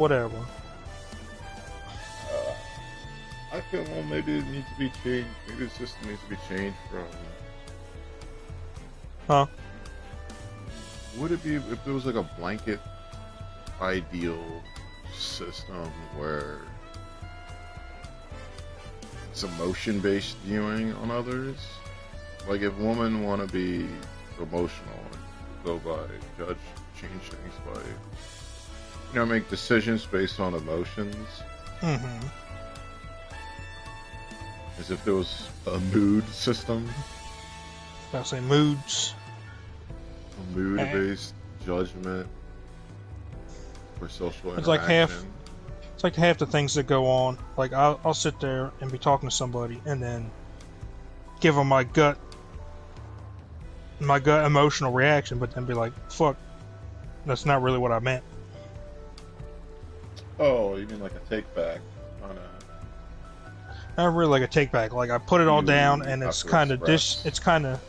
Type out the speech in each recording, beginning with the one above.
whatever. I feel well, maybe it needs to be changed. Maybe the system needs to be changed from. Huh? Would it be if there was like a blanket ideal system where it's emotion-based viewing on others? Like if women want to be emotional and go by change things by, make decisions based on emotions. Mm-hmm. As if there was a mood system. I'll say moods. A mood-based judgment for social interaction. It's like half the things that go on. Like I'll sit there and be talking to somebody and then give them my gut emotional reaction, but then be like, fuck, that's not really what I meant. Oh, you mean like a take back on a... Not really like a take back. Like I put it all down and it's kind of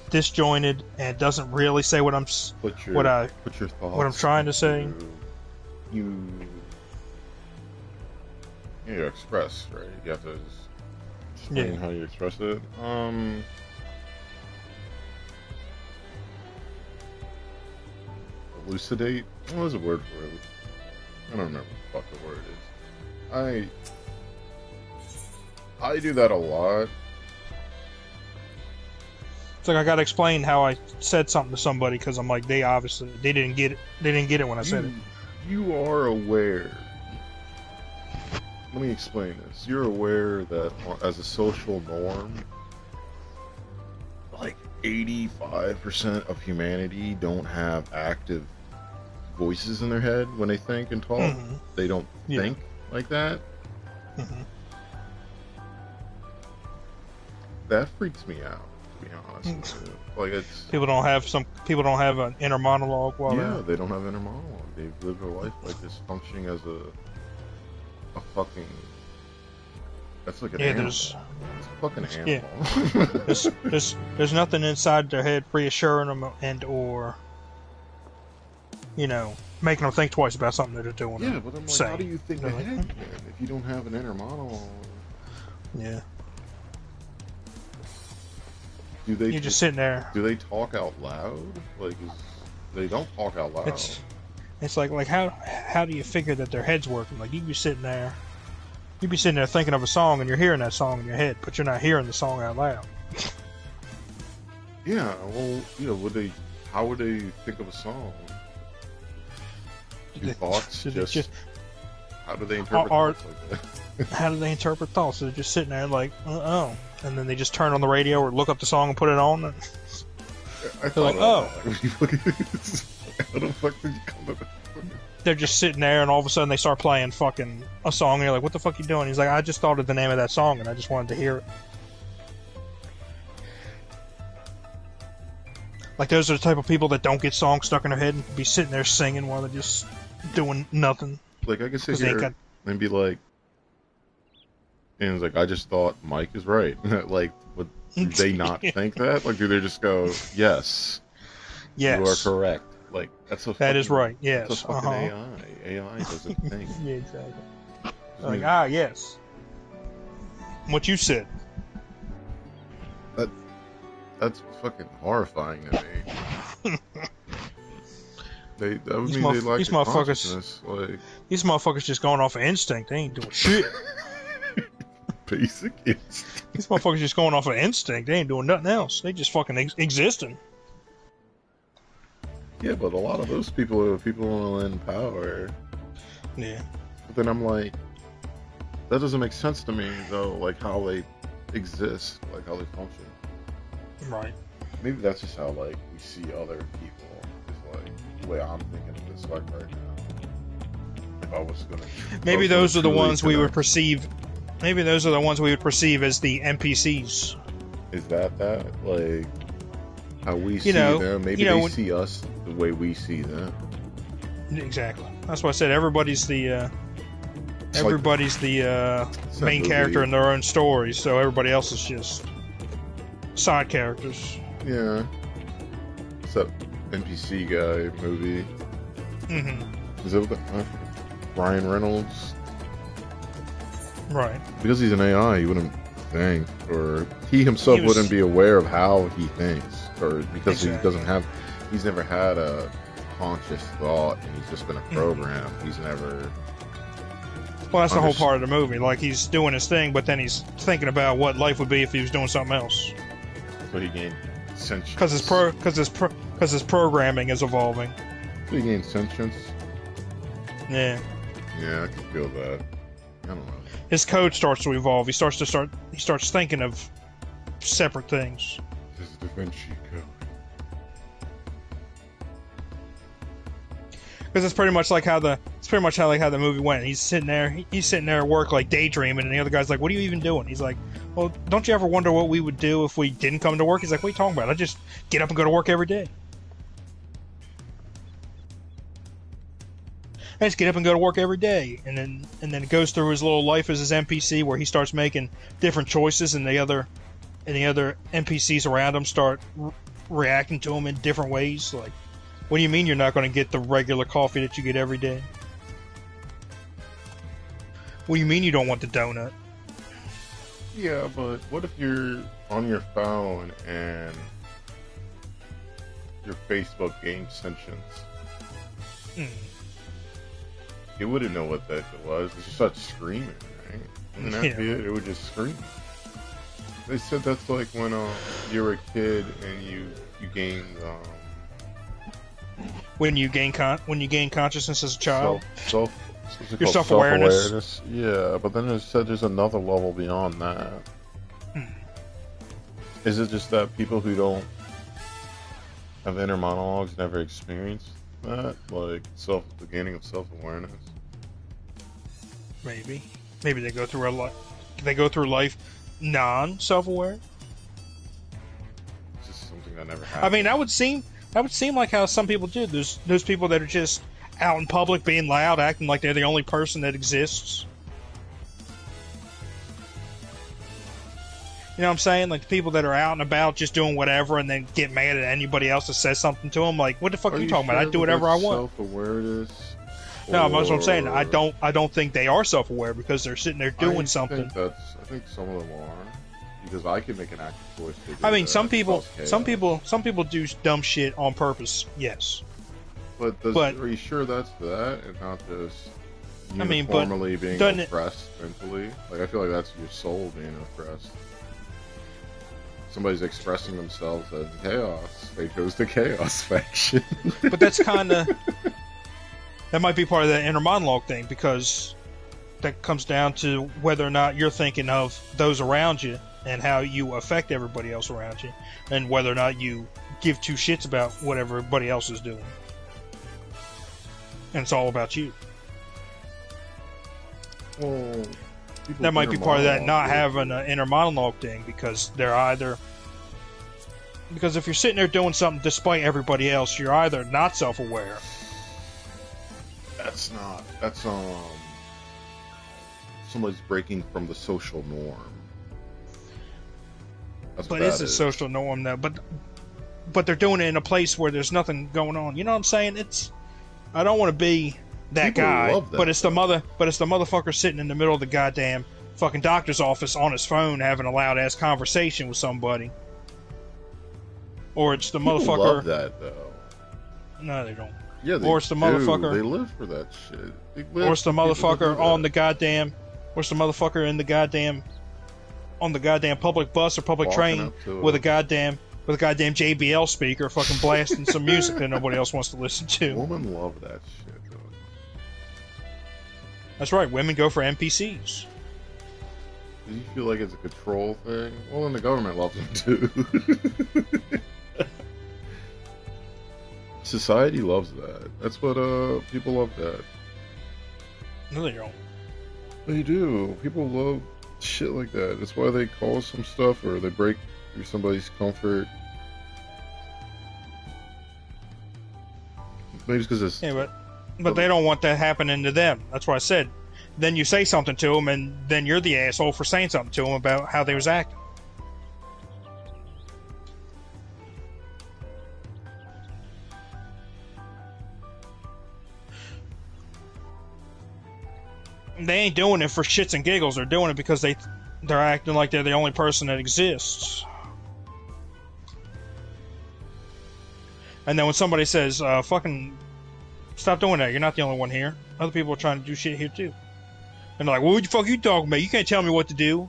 disjointed and it doesn't really say what I'm trying to say. You express, right? You have to explain how you express it. Elucidate? What was the word for it? I don't remember what the fuck the word is. I do that a lot. It's like I gotta explain how I said something to somebody because I'm like, they didn't get it. They didn't get it when I said it. You are aware. Let me explain this. You're aware that as a social norm, like 85% of humanity don't have active voices in their head when they think and talk. Mm-hmm. They don't think like that. Mm-hmm. That freaks me out, to be honest. Like people don't have an inner monologue they don't have inner monologue. They've lived their life like just functioning as a fucking... That's like an animal. It's a fucking animal. Yeah. there's nothing inside their head reassuring them and or making them think twice about something that they're doing. Yeah, but I'm like, how do you think ahead then if you don't have an inner monologue? Yeah. You're just sitting there. Do they talk out loud? Like, they don't talk out loud. It's like how do you figure that their head's working? Like you'd be sitting there thinking of a song and you're hearing that song in your head, but you're not hearing the song out loud. Yeah, well, how would they think of a song? Thoughts? How do they interpret thoughts like that? How do they interpret thoughts? So they're just sitting there like, oh. And then they just turn on the radio or look up the song and put it on. And they're like, oh. How the fuck did you come up with that? They're just sitting there and all of a sudden they start playing fucking a song and you're like, what the fuck you doing? He's like, I just thought of the name of that song and I just wanted to hear it. Like those are the type of people that don't get songs stuck in their head and be sitting there singing while they're just doing nothing. Like I can sit here and be like, and it's like, I just thought Mike is right. Like, do they not think that? Like, do they just go, yes, you are correct? Like, that is right. Yes, that's a fucking AI. AI doesn't think. Yeah, exactly. Like, yes, what you said. That's fucking horrifying to me. These motherfuckers just going off of instinct. They ain't doing shit. Basic instinct. These motherfuckers just going off of instinct. They ain't doing nothing else. They just fucking existing. Yeah, but a lot of those people are people in power. Yeah. But then I'm like, that doesn't make sense to me, though, like how they exist, like how they function. Right. Maybe that's just how, like, we see other people. It's like the way I'm thinking of this, like, right now. If I was gonna... Maybe those are the ones we would perceive... Maybe those are the ones we would perceive as the NPCs. Is that? Like, how we see them? Maybe they see us the way we see them. Exactly. That's why I said everybody's the main character in their own story, so everybody else is just side characters. Yeah. It's that NPC guy movie. Mm-hmm. Is that what Ryan Reynolds, Right. because he's an AI, he wouldn't think, or he himself He was- wouldn't be aware of how he thinks, or because he Exactly. doesn't have, he's never had a conscious thought, and he's just been a program. He's never. Well, that's the whole part of the movie. Like, he's doing his thing, but then he's thinking about what life would be if he was doing something else. So he gained sentience. Because his programming is evolving. So he gained sentience. Yeah. Yeah, I can feel that. I don't know. His code starts to evolve. He starts thinking of separate things. This is Da Vinci Code. Because it's pretty much like how the movie went. He's sitting there at work, like, daydreaming, and the other guy's like, "What are you even doing?" He's like, "Well, don't you ever wonder what we would do if we didn't come to work?" He's like, "What are you talking about? I just get up and go to work every day. I just get up and go to work every day." And then it goes through his little life as his NPC, where he starts making different choices, and the other NPCs around him start reacting to him in different ways. Like, what do you mean you're not going to get the regular coffee that you get every day? What do you mean you don't want the donut? Yeah, but what if you're on your phone and your Facebook gained sentience? It wouldn't know what that was. It just starts screaming, right? Wouldn't that be it? It would just scream. They said that's like when you were a kid and you gained When you gain consciousness as a child, your self-awareness. Yeah, but then it said there's another level beyond that. Is it just that people who don't have inner monologues never experience that, like the gaining of self-awareness? Maybe they go through life non-self-aware. It's just something that never happened. I mean, that would seem like how some people do. There's those people that are just out in public being loud, acting like they're the only person that exists. You know what I'm saying? Like, the people that are out and about just doing whatever and then get mad at anybody else that says something to them. Like, what the fuck are you talking about? I do whatever I want. Self-awareness. No, that's what I'm saying. I don't think they are self-aware because they're sitting there doing something. I think some of them are, because I can make an active choice to do I mean, that. some people do dumb shit on purpose. Yes. But are you sure that's that and not just being oppressed mentally? Like, I feel like that's your soul being oppressed. Somebody's expressing themselves as chaos. They chose the chaos faction. But that's kind of... That might be part of that inner monologue thing, because that comes down to whether or not you're thinking of those around you and how you affect everybody else around you, and whether or not you give two shits about what everybody else is doing. And it's all about you. Well, that might be part of that not having an inner monologue thing, because because if you're sitting there doing something despite everybody else, you're either not self-aware. That's somebody's breaking from the social norm. But it's a social norm now. But they're doing it in a place where there's nothing going on. You know what I'm saying? I don't want to be that guy, but it's the motherfucker sitting in the middle of the goddamn fucking doctor's office on his phone having a loud ass conversation with somebody. Or it's the motherfucker. Love that though. No, they don't. Yeah, or it's the motherfucker. They live for that shit. Or it's the motherfucker on the goddamn. Or it's the motherfucker in the goddamn. On the goddamn public bus or public train with a goddamn JBL speaker, fucking blasting some music that nobody else wants to listen to. Women love that shit though. That's right. Women go for NPCs. Do you feel like it's a control thing? Well, then the government loves them too. Society loves that. That's what people love that. No, they don't. They do. People love shit like that. That's why they cause some stuff or they break through somebody's comfort. Maybe it's because it's... Yeah, but they don't want that happening to them. That's why I said. Then you say something to them, and then you're the asshole for saying something to them about how they was acting. they ain't doing it for shits and giggles. They're doing it because they're acting like they're the only person that exists. And then when somebody says, fucking stop doing that, you're not the only one here. Other people are trying to do shit here too. And they're like, well, what the fuck are you talking about? You can't tell me what to do.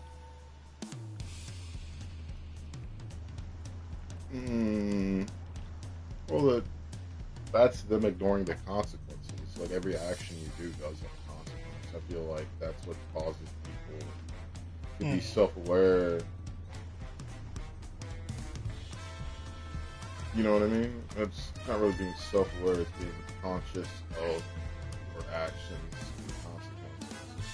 Well, that's them ignoring the consequences. Like, every action you do does have a consequence. I feel like that's what causes people to be self-aware. You know what I mean? It's not really being self-aware, it's being conscious of your actions and consequences.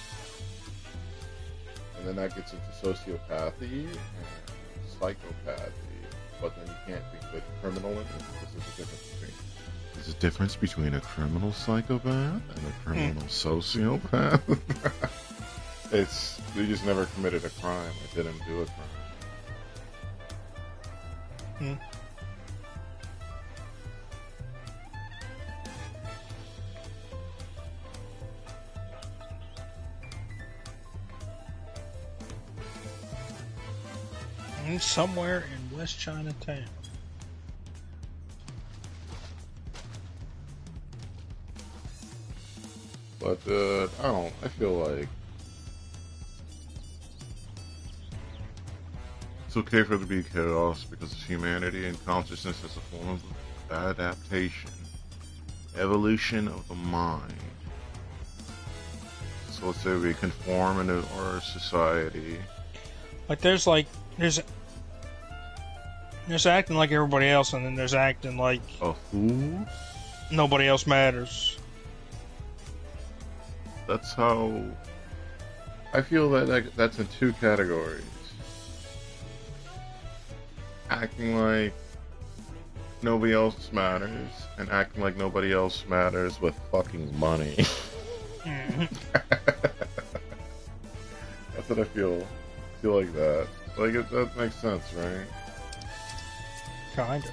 And then that gets into sociopathy and psychopathy, but then you can't be a good criminal in it because there's a difference between a criminal psychopath and a criminal sociopath. They just never committed a crime or didn't do a crime. Somewhere in West Chinatown. But I feel like it's okay for there to be chaos because humanity and consciousness is a form of adaptation, evolution of the mind. So let's say we conform into our society. Like there's acting like everybody else, and then there's acting like a fool. Nobody else matters. That's how I feel that's in two categories. Acting like nobody else matters, and acting like nobody else matters with fucking money. That's what I feel. I feel like that. Like that makes sense, right? Kind of.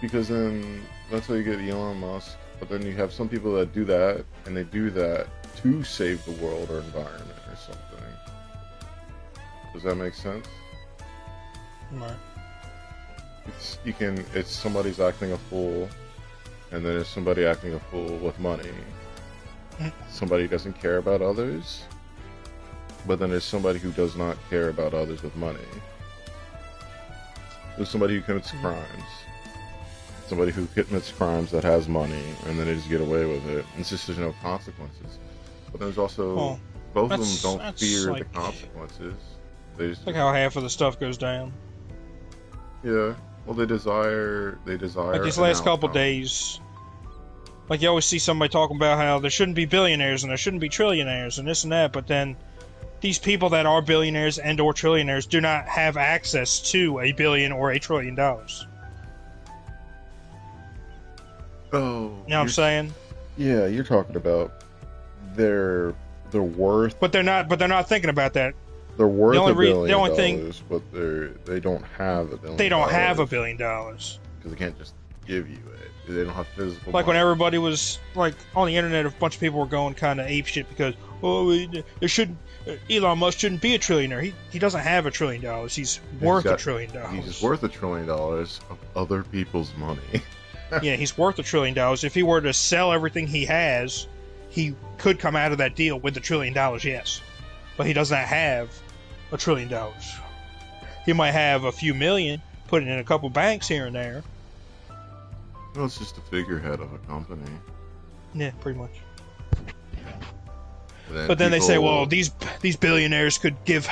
Because then that's how you get Elon Musk. But then you have some people that do that, and they do that to save the world or environment or something. Does that make sense? Right. It's somebody's acting a fool, and then there's somebody acting a fool with money. Somebody doesn't care about others, but then there's somebody who does not care about others with money. There's somebody who commits crimes. Somebody who commits crimes that has money, and then they just get away with it. It's just there's no consequences. But there's also both of them don't fear the consequences. They just like how half of the stuff goes down. Yeah. Well, they desire. Like these last couple days, like you always see somebody talking about how there shouldn't be billionaires and there shouldn't be trillionaires and this and that, but then these people that are billionaires and or trillionaires do not have access to $1 billion or $1 trillion. Oh, you know what I'm saying? Yeah, you're talking about their worth, but they're not thinking about that. They're worth $1 billion, but they don't have $1 billion. They don't have $1 billion because they can't just give you it. They don't have physical. Like when everybody was like on the internet, a bunch of people were going kind of apeshit because Elon Musk shouldn't be a trillionaire. He doesn't have $1 trillion. He's worth $1 trillion. He's worth $1 trillion of other people's money. Yeah, he's worth $1 trillion. If he were to sell everything he has, he could come out of that deal with $1 trillion. Yes, but he doesn't have $1 trillion. He might have a few million, put it in a couple banks here and there. Well, it's just a figurehead of a company. Yeah, pretty much. But then they say, well, these billionaires could give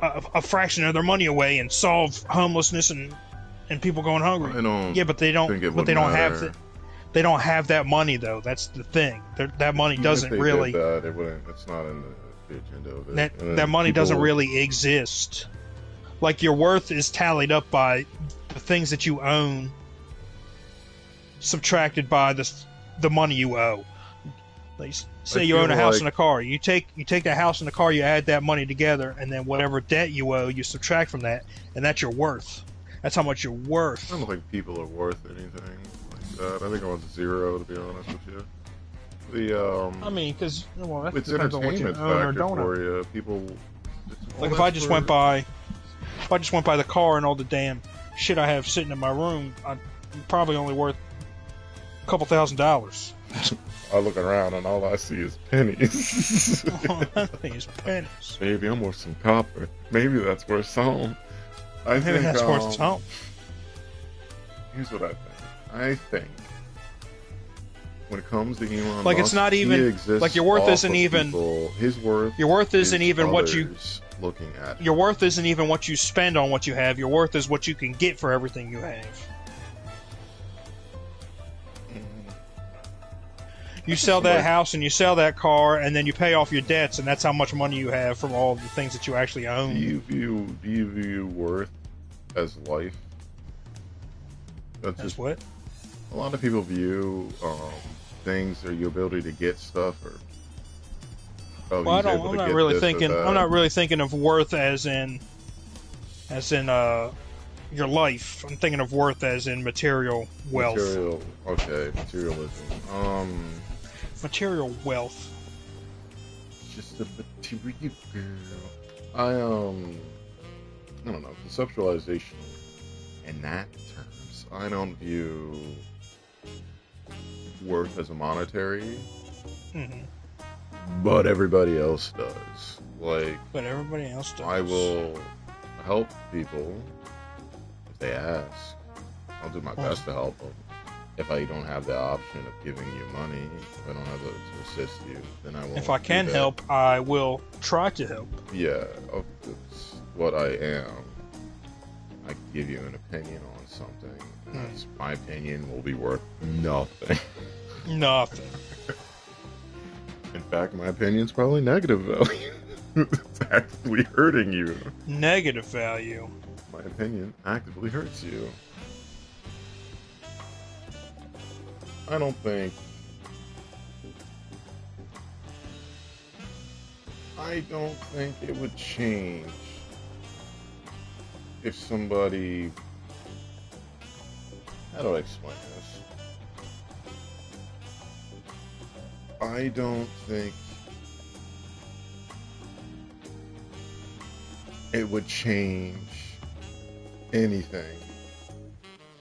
a fraction of their money away and solve homelessness and people going hugry. Yeah, but they don't. But they don't have they don't have that money though. That's the thing. That money doesn't really. It wouldn't. It's not in the agenda of it. That money doesn't really exist. Like your worth is tallied up by the things that you own, subtracted by the money you owe. Like, say you own a house and a car. You take that house and the car, you add that money together, and then whatever debt you owe, you subtract from that, and that's your worth. That's how much you're worth. I don't think people are worth anything like that. I think I want 0, to be honest with you. the I mean, because well, that it's depends on what you entertainment own or factor don't for own. you. People, Like if I just went by the car and all the damn shit I have sitting in my room, I'm probably only worth a couple $1,000s. I look around and all I see is pennies. All I think is pennies. Maybe I'm worth some copper. Maybe that's worth some. Maybe that's worth some. Here's what I think. I think when it comes to Elon like Musk, it's not even like your worth isn't even people, his worth. Your worth isn't even what you looking at. Your worth isn't even what you spend on what you have. Your worth is what you can get for everything you have. You sell that house and you sell that car, and then you pay off your debts, and that's how much money you have from all the things that you actually own. Do you view worth as life? That's what? A lot of people view things or your ability to get stuff, or I'm not really thinking of worth as in your life. I'm thinking of worth as in material wealth. Materialism. Material wealth. Just a material girl. I don't know, conceptualization in that terms. I don't view worth as a monetary, but everybody else does. But everybody else does. I will help people if they ask. I'll do my best to help them. If I don't have the option of giving you money, if I don't have to assist you, then I won't. If I can help, I will try to help. Yeah, that's what I am. I give you an opinion on something, and that's my opinion will be worth nothing. Nothing. In fact, my opinion's probably negative value. It's actively hurting you. Negative value. My opinion actively hurts you. I don't think it would change if somebody... How do I explain this? I don't think it would change anything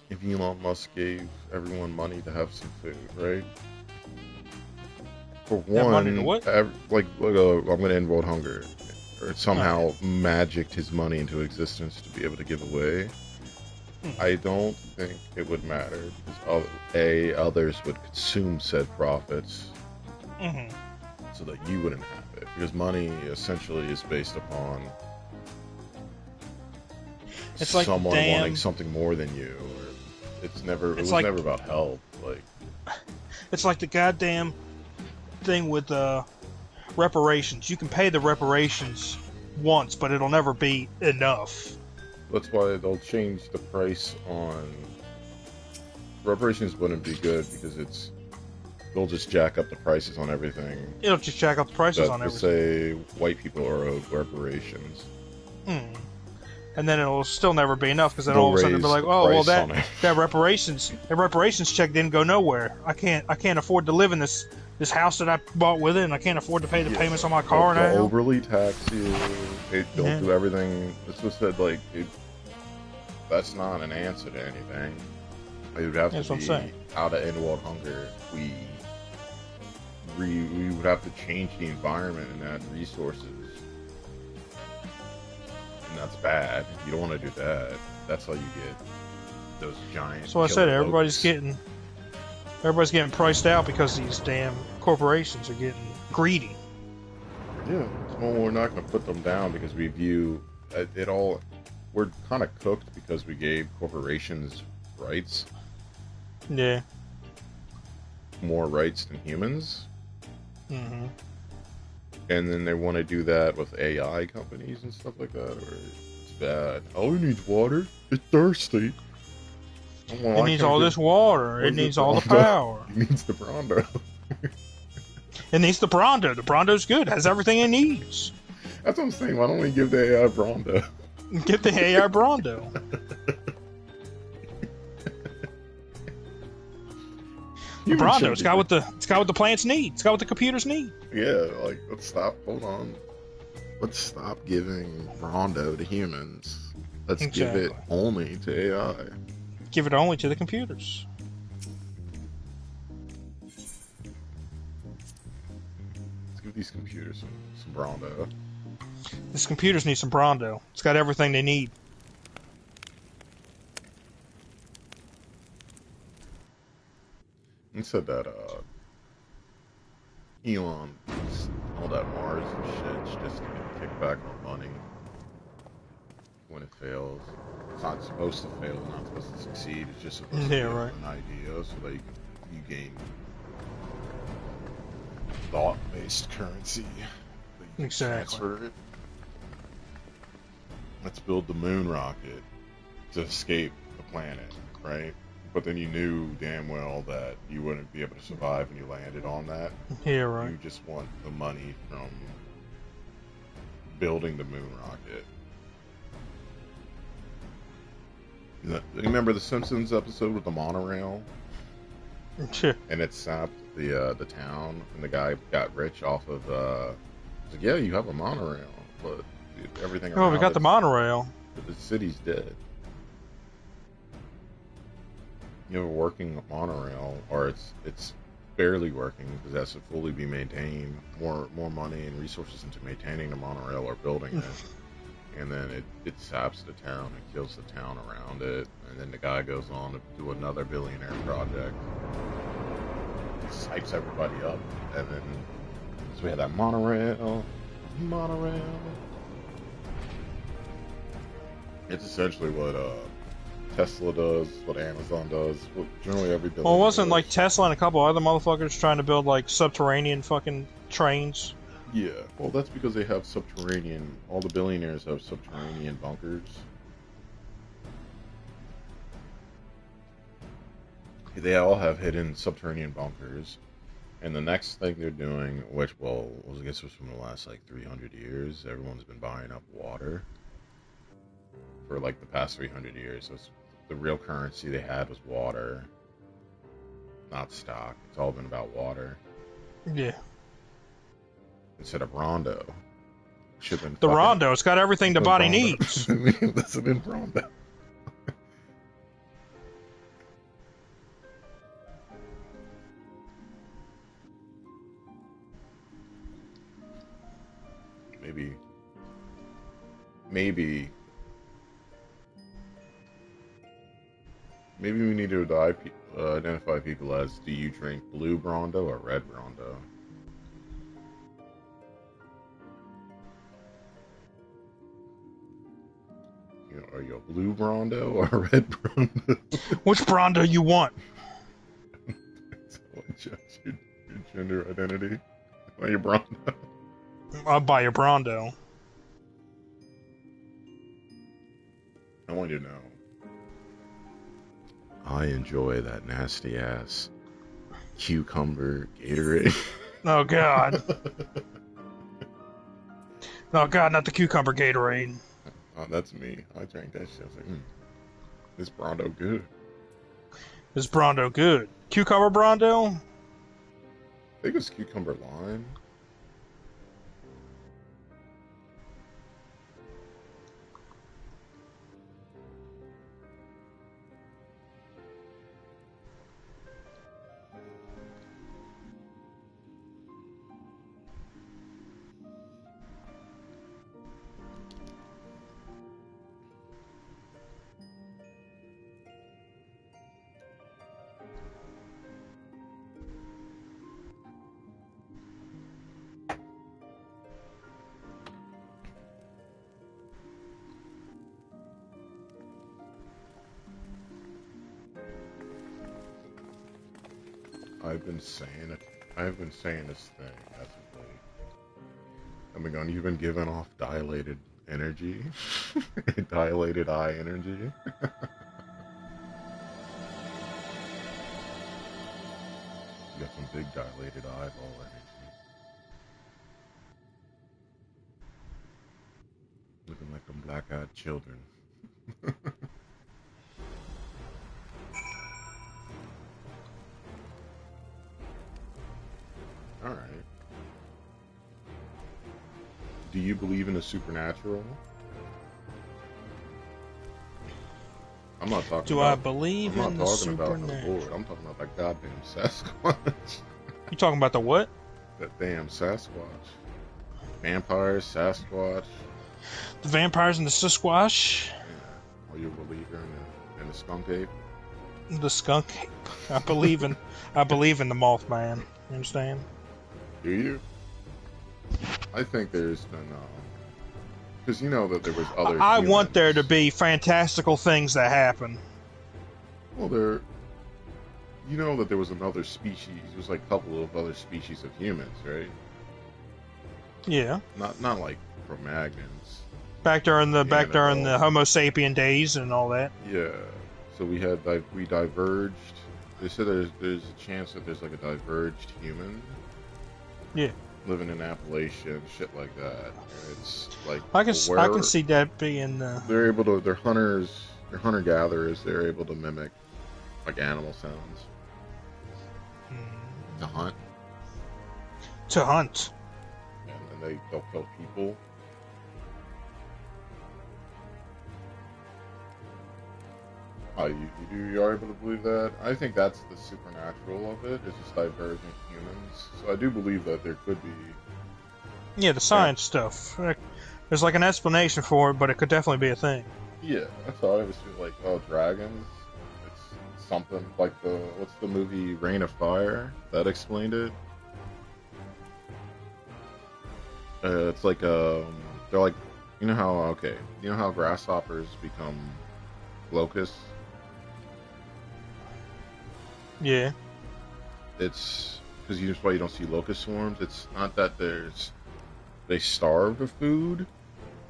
if Elon Musk gave everyone money to have some food, right? For one, money to what? I'm going to end world hunger, or somehow magicked his money into existence to be able to give away. I don't think it would matter because others would consume said profits, so that you wouldn't have it. Because money essentially is based upon someone wanting something more than you. It was never about help. It's like the goddamn thing with reparations. You can pay the reparations once, but it'll never be enough. That's why they'll change the price on reparations. Wouldn't be good because they'll just jack up the prices on everything. It'll just jack up the prices on everything. Say white people are owed reparations. And then it'll still never be enough because then all of a sudden they'll be like, oh well, that reparations check didn't go nowhere. I can't afford to live in this house that I bought with it, and I can't afford to pay the payments on my car now. They'll overly tax you. They'll do everything. It's just that that's not an answer to anything. It would have to be how to end world hunger. We would have to change the environment and add resources. And that's bad. You don't want to do that. That's how you get those giant. So I said everybody's getting priced out because these damn corporations are getting greedy. Yeah. Well, we're not going to put them down because we view it all. We're kind of cooked because we gave corporations rights. Yeah. More rights than humans. And then they want to do that with AI companies and stuff like that, or it's bad. Oh, it needs water. It's thirsty. It needs all this water. It needs all the power. It needs the Brondo. It needs the Brondo. The Brondo's good. It has everything it needs. That's what I'm saying. Why don't we give the AI Brondo? Get the AI Brondo. It's got what the plants need. It's got what the computers need. Yeah, like let's stop. Hold on. Let's stop giving Brondo to humans. Let's give it only to AI. Give it only to the computers. Let's give these computers some Brondo. These computers need some Brondo. It's got everything they need. He said that Elon all that Mars and shit just to get kickback on money when it fails. It's not supposed to fail, not supposed to succeed. It's just supposed to be an idea so that you gain thought-based currency that you can transfer it. Let's build the moon rocket to escape the planet, right? But then you knew damn well that you wouldn't be able to survive when you landed on that. Yeah, right. You just want the money from building the moon rocket. Remember the Simpsons episode with the monorail? Sure. And it sapped the town, and the guy got rich off of. Like, yeah, you have a monorail, but everything. Oh, we got the monorail. The city's dead. You have a working monorail, or it's barely working because it has to fully be maintained. More money and resources into maintaining the monorail or building it, and then it saps the town and kills the town around it. And then the guy goes on to do another billionaire project. He psychs everybody up, and then so we had that monorail. It's essentially what Tesla does, what Amazon does, what generally every building. Well, it wasn't does. like Tesla and a couple other motherfuckers trying to build like subterranean fucking trains. Yeah, well, that's because they have subterranean. All the billionaires have subterranean bunkers. They all have hidden subterranean bunkers. And the next thing they're doing, which, well, I guess was from the last like 300 years, everyone's been buying up water for like the past 300 years. So the real currency they had was water, not stock. It's all been about water. Yeah. Instead of Rondo. Should have been the Rondo. It's got everything the body needs. This has been Rondo. Maybe we need to identify people as, do you drink blue Brondo or red Brondo? Are you a blue Brondo or a red Brondo? Which Brondo you want? So judge your gender identity by your Brondo. I'll buy your Brondo. I want you to know. I enjoy that nasty ass cucumber Gatorade. Oh god. Oh god, not the cucumber Gatorade. Oh, that's me. I drank that shit. I was like, this Brondo good. This Brondo good. Cucumber Brondo? I think it's cucumber lime. I've been saying this thing as of late. Oh my god, you've been giving off dilated energy. Dilated eye energy. You got some big dilated eyeball energy. Looking like them black-eyed children. Do you believe in the supernatural? I'm not talking Do about... I believe in the supernatural? I'm not talking about the Lord. I'm talking about that goddamn Sasquatch. You talking about the what? That damn Sasquatch. Vampires, Sasquatch. The vampires and the Sasquatch? Yeah. Are you a believer in the skunk ape? The skunk ape. I believe in the Mothman. You understand? Do you? I think there's been because you know that there was other. I want there to be fantastical things that happen. Well, you know that there was another species. There's like a couple of other species of humans, right? Yeah. Not like Cro-Magnons. Back during the Homo sapien days and all that. Yeah. So we diverged. They said there's a chance that there's like a diverged human. Yeah. Living in Appalachia and shit like that. And it's like I can see that being. They're able to. They're hunters. They're hunter gatherers. They're able to mimic like animal sounds to hunt. To hunt. And then they'll kill people. You are able to believe that? I think that's the supernatural of it. It's just divergent humans. So I do believe that there could be. Yeah, the science stuff. There's like an explanation for it, but it could definitely be a thing. Yeah, I thought it was just like, oh, dragons. It's something like what's the movie Reign of Fire that explained it? It's like they're like, you know how grasshoppers become locusts. Yeah. It's because that's why you don't see locust swarms. It's not that they starve of food.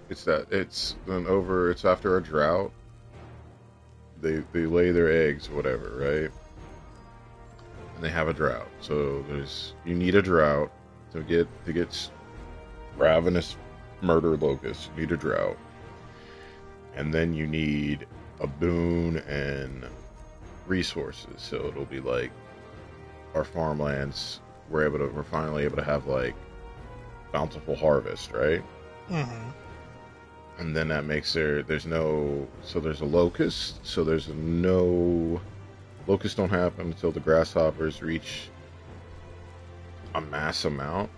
It's that it's after a drought. They lay their eggs or whatever, right? And they have a drought. So you need a drought to get ravenous murder locusts. You need a drought. And then you need a boon and resources. So it'll be like our farmlands. We're finally able to have like bountiful harvest, right? Mm-hmm. And then that makes there's a locust. So there's no locusts don't happen until the grasshoppers reach a mass amount.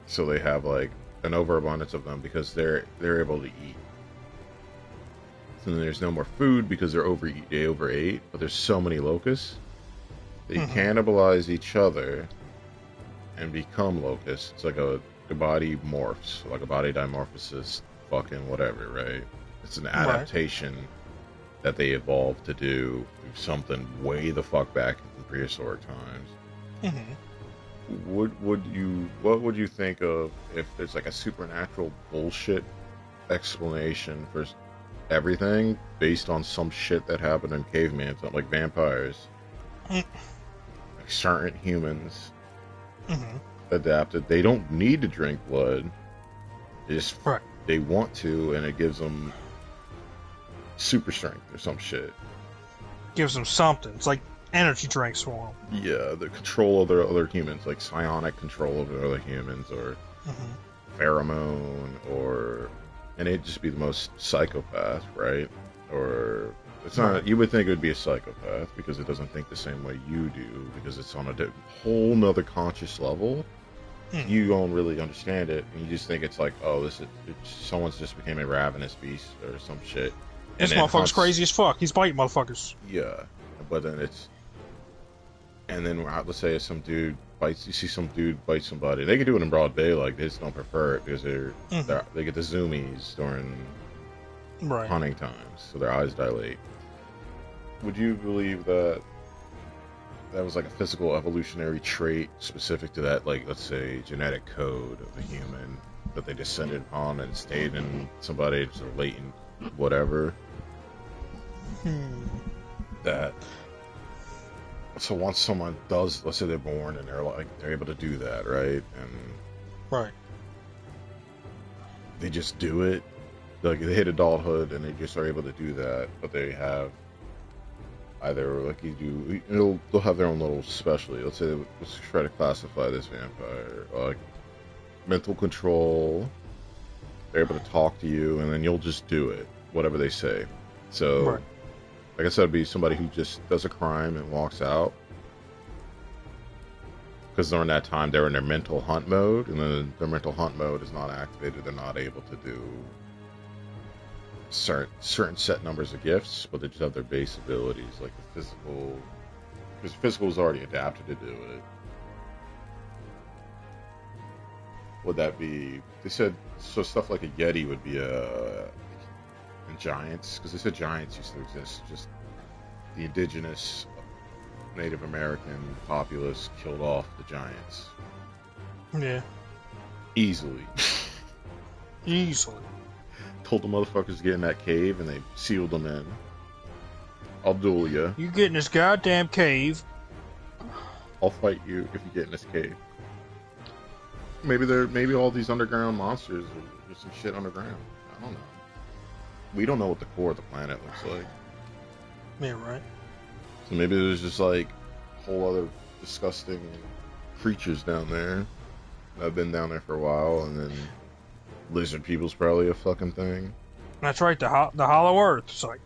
So they have like an overabundance of them because they're able to eat. So then there's no more food because they overate, but there's so many locusts. They cannibalize each other and become locusts. It's like the body morphs, like a body dimorphosis, fucking whatever, right? It's an adaptation that they evolved to do something way the fuck back in prehistoric times. Mm-hmm. What would you think of if there's like a supernatural bullshit explanation for everything based on some shit that happened in caveman, something like vampires, like certain humans adapted? They don't need to drink blood. They want to, and it gives them super strength or some shit. Gives them something. It's like energy drinks for them. Yeah, the control of their other humans, like psionic control over other humans, or pheromone, and it'd just be the most psychopath, right? Or it's not. You would think it would be a psychopath because it doesn't think the same way you do, because it's on a whole nother conscious level. You don't really understand it, and you just think it's like, oh, someone's just became a ravenous beast or some shit. This motherfucker's crazy as fuck. He's biting motherfuckers. Yeah, but then let's say some dude bites. You see some dude bite somebody. They can do it in broad daylight. They just don't prefer it because they get the zoomies during hunting times, so their eyes dilate. Would you believe that was like a physical evolutionary trait specific to that, like, let's say, genetic code of the human that they descended upon and stayed in somebody, sort of latent whatever? That. So once someone does, let's say they're born and they're able to do that, right? And they just do it. Like, they hit adulthood and they just are able to do that, but they have either, like they'll have their own little specialty. Let's try to classify this vampire, like mental control, they're able to talk to you, and then you'll just do it, whatever they say. So, Right. like I said, it'd be somebody who just does a crime and walks out. Because during that time, they're in their mental hunt mode, and then their mental hunt mode is not activated. They're not able to do certain set numbers of gifts, but they just have their base abilities, like the physical. Because physical is already adapted to do it. Would that be? They said so. Stuff like a Yeti would be and giants, because they said giants used to exist. Just the indigenous Native American populace killed off the giants. Yeah. Easily. Easily. Told the motherfuckers to get in that cave, and they sealed them in. I'll duel you. You get in this goddamn cave. I'll fight you if you get in this cave. Maybe all these underground monsters are just some shit underground. I don't know. We don't know what the core of the planet looks like. Yeah, right. So maybe there's just like whole other disgusting creatures down there that have been down there for a while, and then lizard people's probably a fucking thing. That's right, the Hollow Earth. It's like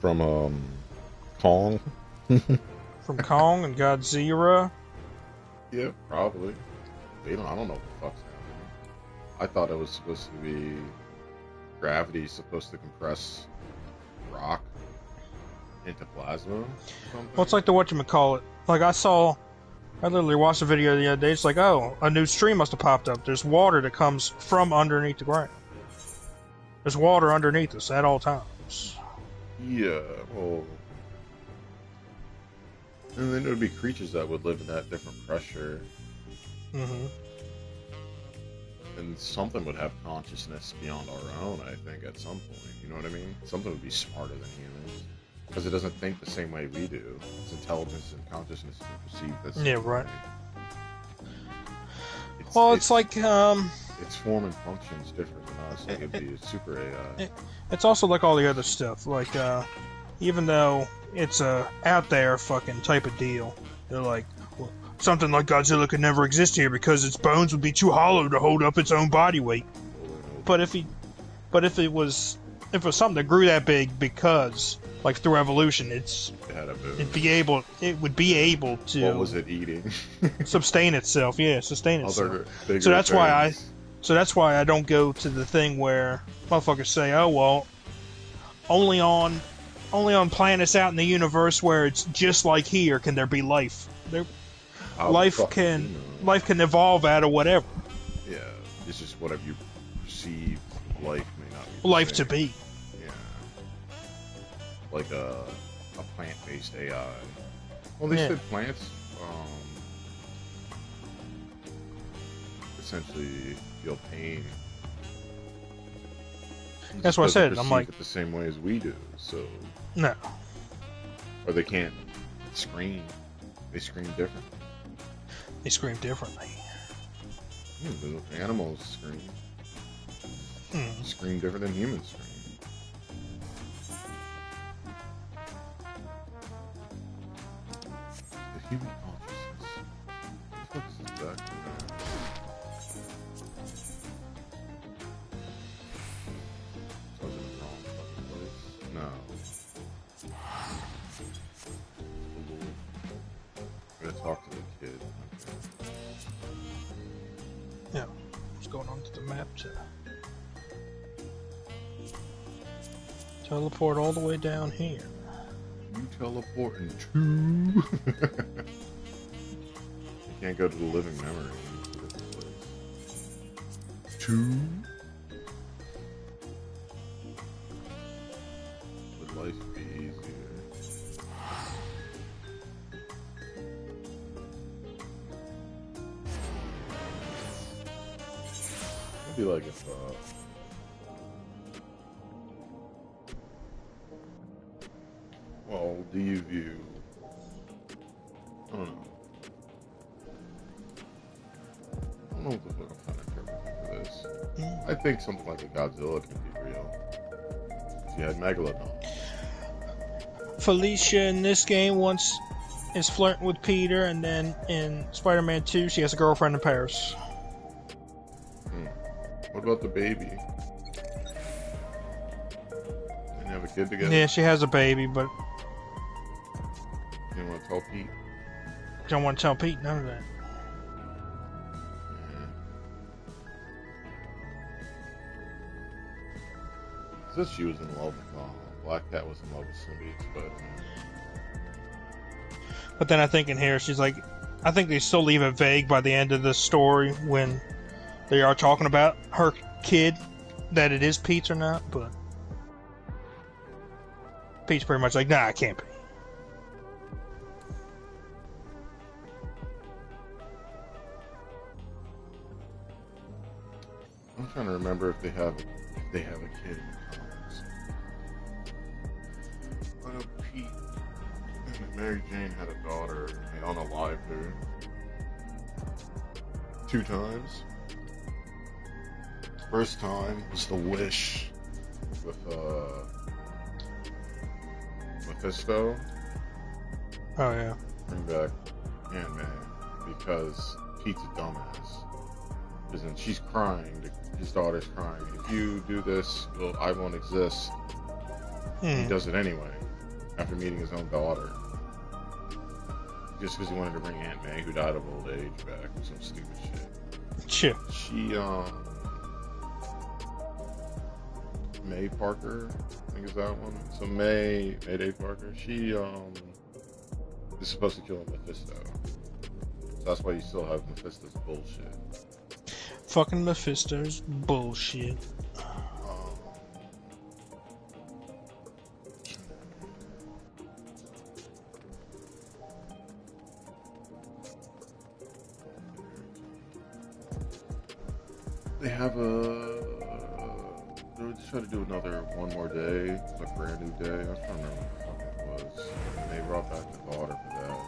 from Kong. from Kong and Godzilla. Yeah, probably. I don't know what the fuck's down there. I thought it was supposed to be gravity supposed to compress rock into plasma or something. Well, it's like the whatchamacallit. Like I literally watched a video the other day. It's like, oh, a new stream must have popped up. There's water that comes from underneath the ground. There's water underneath us at all times. Yeah, well, and then there would be creatures that would live in that different pressure. Mm-hmm. And something would have consciousness beyond our own, I think, at some point. You know what I mean? Something would be smarter than humans. Because it doesn't think the same way we do. Its intelligence and consciousness is perceived as... Yeah, right. It's like... its form and function is different than us. Like, it'd be a super AI. It's also like all the other stuff. Like, even though it's a out there fucking type of deal, they're like, well, something like Godzilla could never exist here because its bones would be too hollow to hold up its own body weight. But if it was something that grew that big because, like through evolution, it would be able to. What was it eating? sustain itself. Yeah, sustain itself. Other bigger So that's things. why I don't go to the thing where motherfuckers say, "Oh well, only on planets out in the universe where it's just like here can there be life. Life can evolve out of whatever. Yeah, it's just whatever you perceive life may not be. Life to be. Yeah, like a plant-based AI. Well, they said plants essentially feel pain. That's what I said. I'm like it the same way as we do. So no, or they can't scream. They scream different. They scream differently. The animals scream. Scream different than humans scream. The human consciousness. What is exactly that? I was in the wrong fucking place. No. I'm gonna talk to the kid. Okay. Yeah. What's going on to the map to teleport all the way down here? You teleporting to? You can't go to the living memory. Two? Would life be easier? It'd be like if, well, do you view... I don't know. I don't know what the fuck I'm trying to interpret for this. I think something like a Godzilla can be real. If you had Megalodon. Felicia in this game once is flirting with Peter, and then in Spider-Man 2 she has a girlfriend in Paris. What about the baby? They have a kid together? Yeah, she has a baby, but... You don't want to tell Pete? Don't want to tell Pete none of that. Says she was in love with Black Cat was in love with symbiote Spider-Man. But then I think in here she's like, I think they still leave it vague by the end of the story when they are talking about her kid, that it is Pete's or not. But Pete's pretty much like, nah, it can't be. I'm trying to remember if they have a kid in the comics. I know Pete and Mary Jane had a daughter, and they unalived her 2 times. First time was the wish with Mephisto. Oh yeah. Bring back Ant-Man because Pete's a dumbass. Because then she's crying, his daughter's crying. If you do this, well, I won't exist. He does it anyway, after meeting his own daughter. Just because he wanted to bring Aunt May, who died of old age, back, or some stupid shit. Shit. She, May Parker, I think is that one. So Mayday Parker, she, is supposed to kill Mephisto. So that's why you still have Mephisto's bullshit. Fucking Mephisto's bullshit. They have they're just trying to do one more day, it's a brand new day. I was trying to remember what the fuck it was. And they brought back the daughter for that.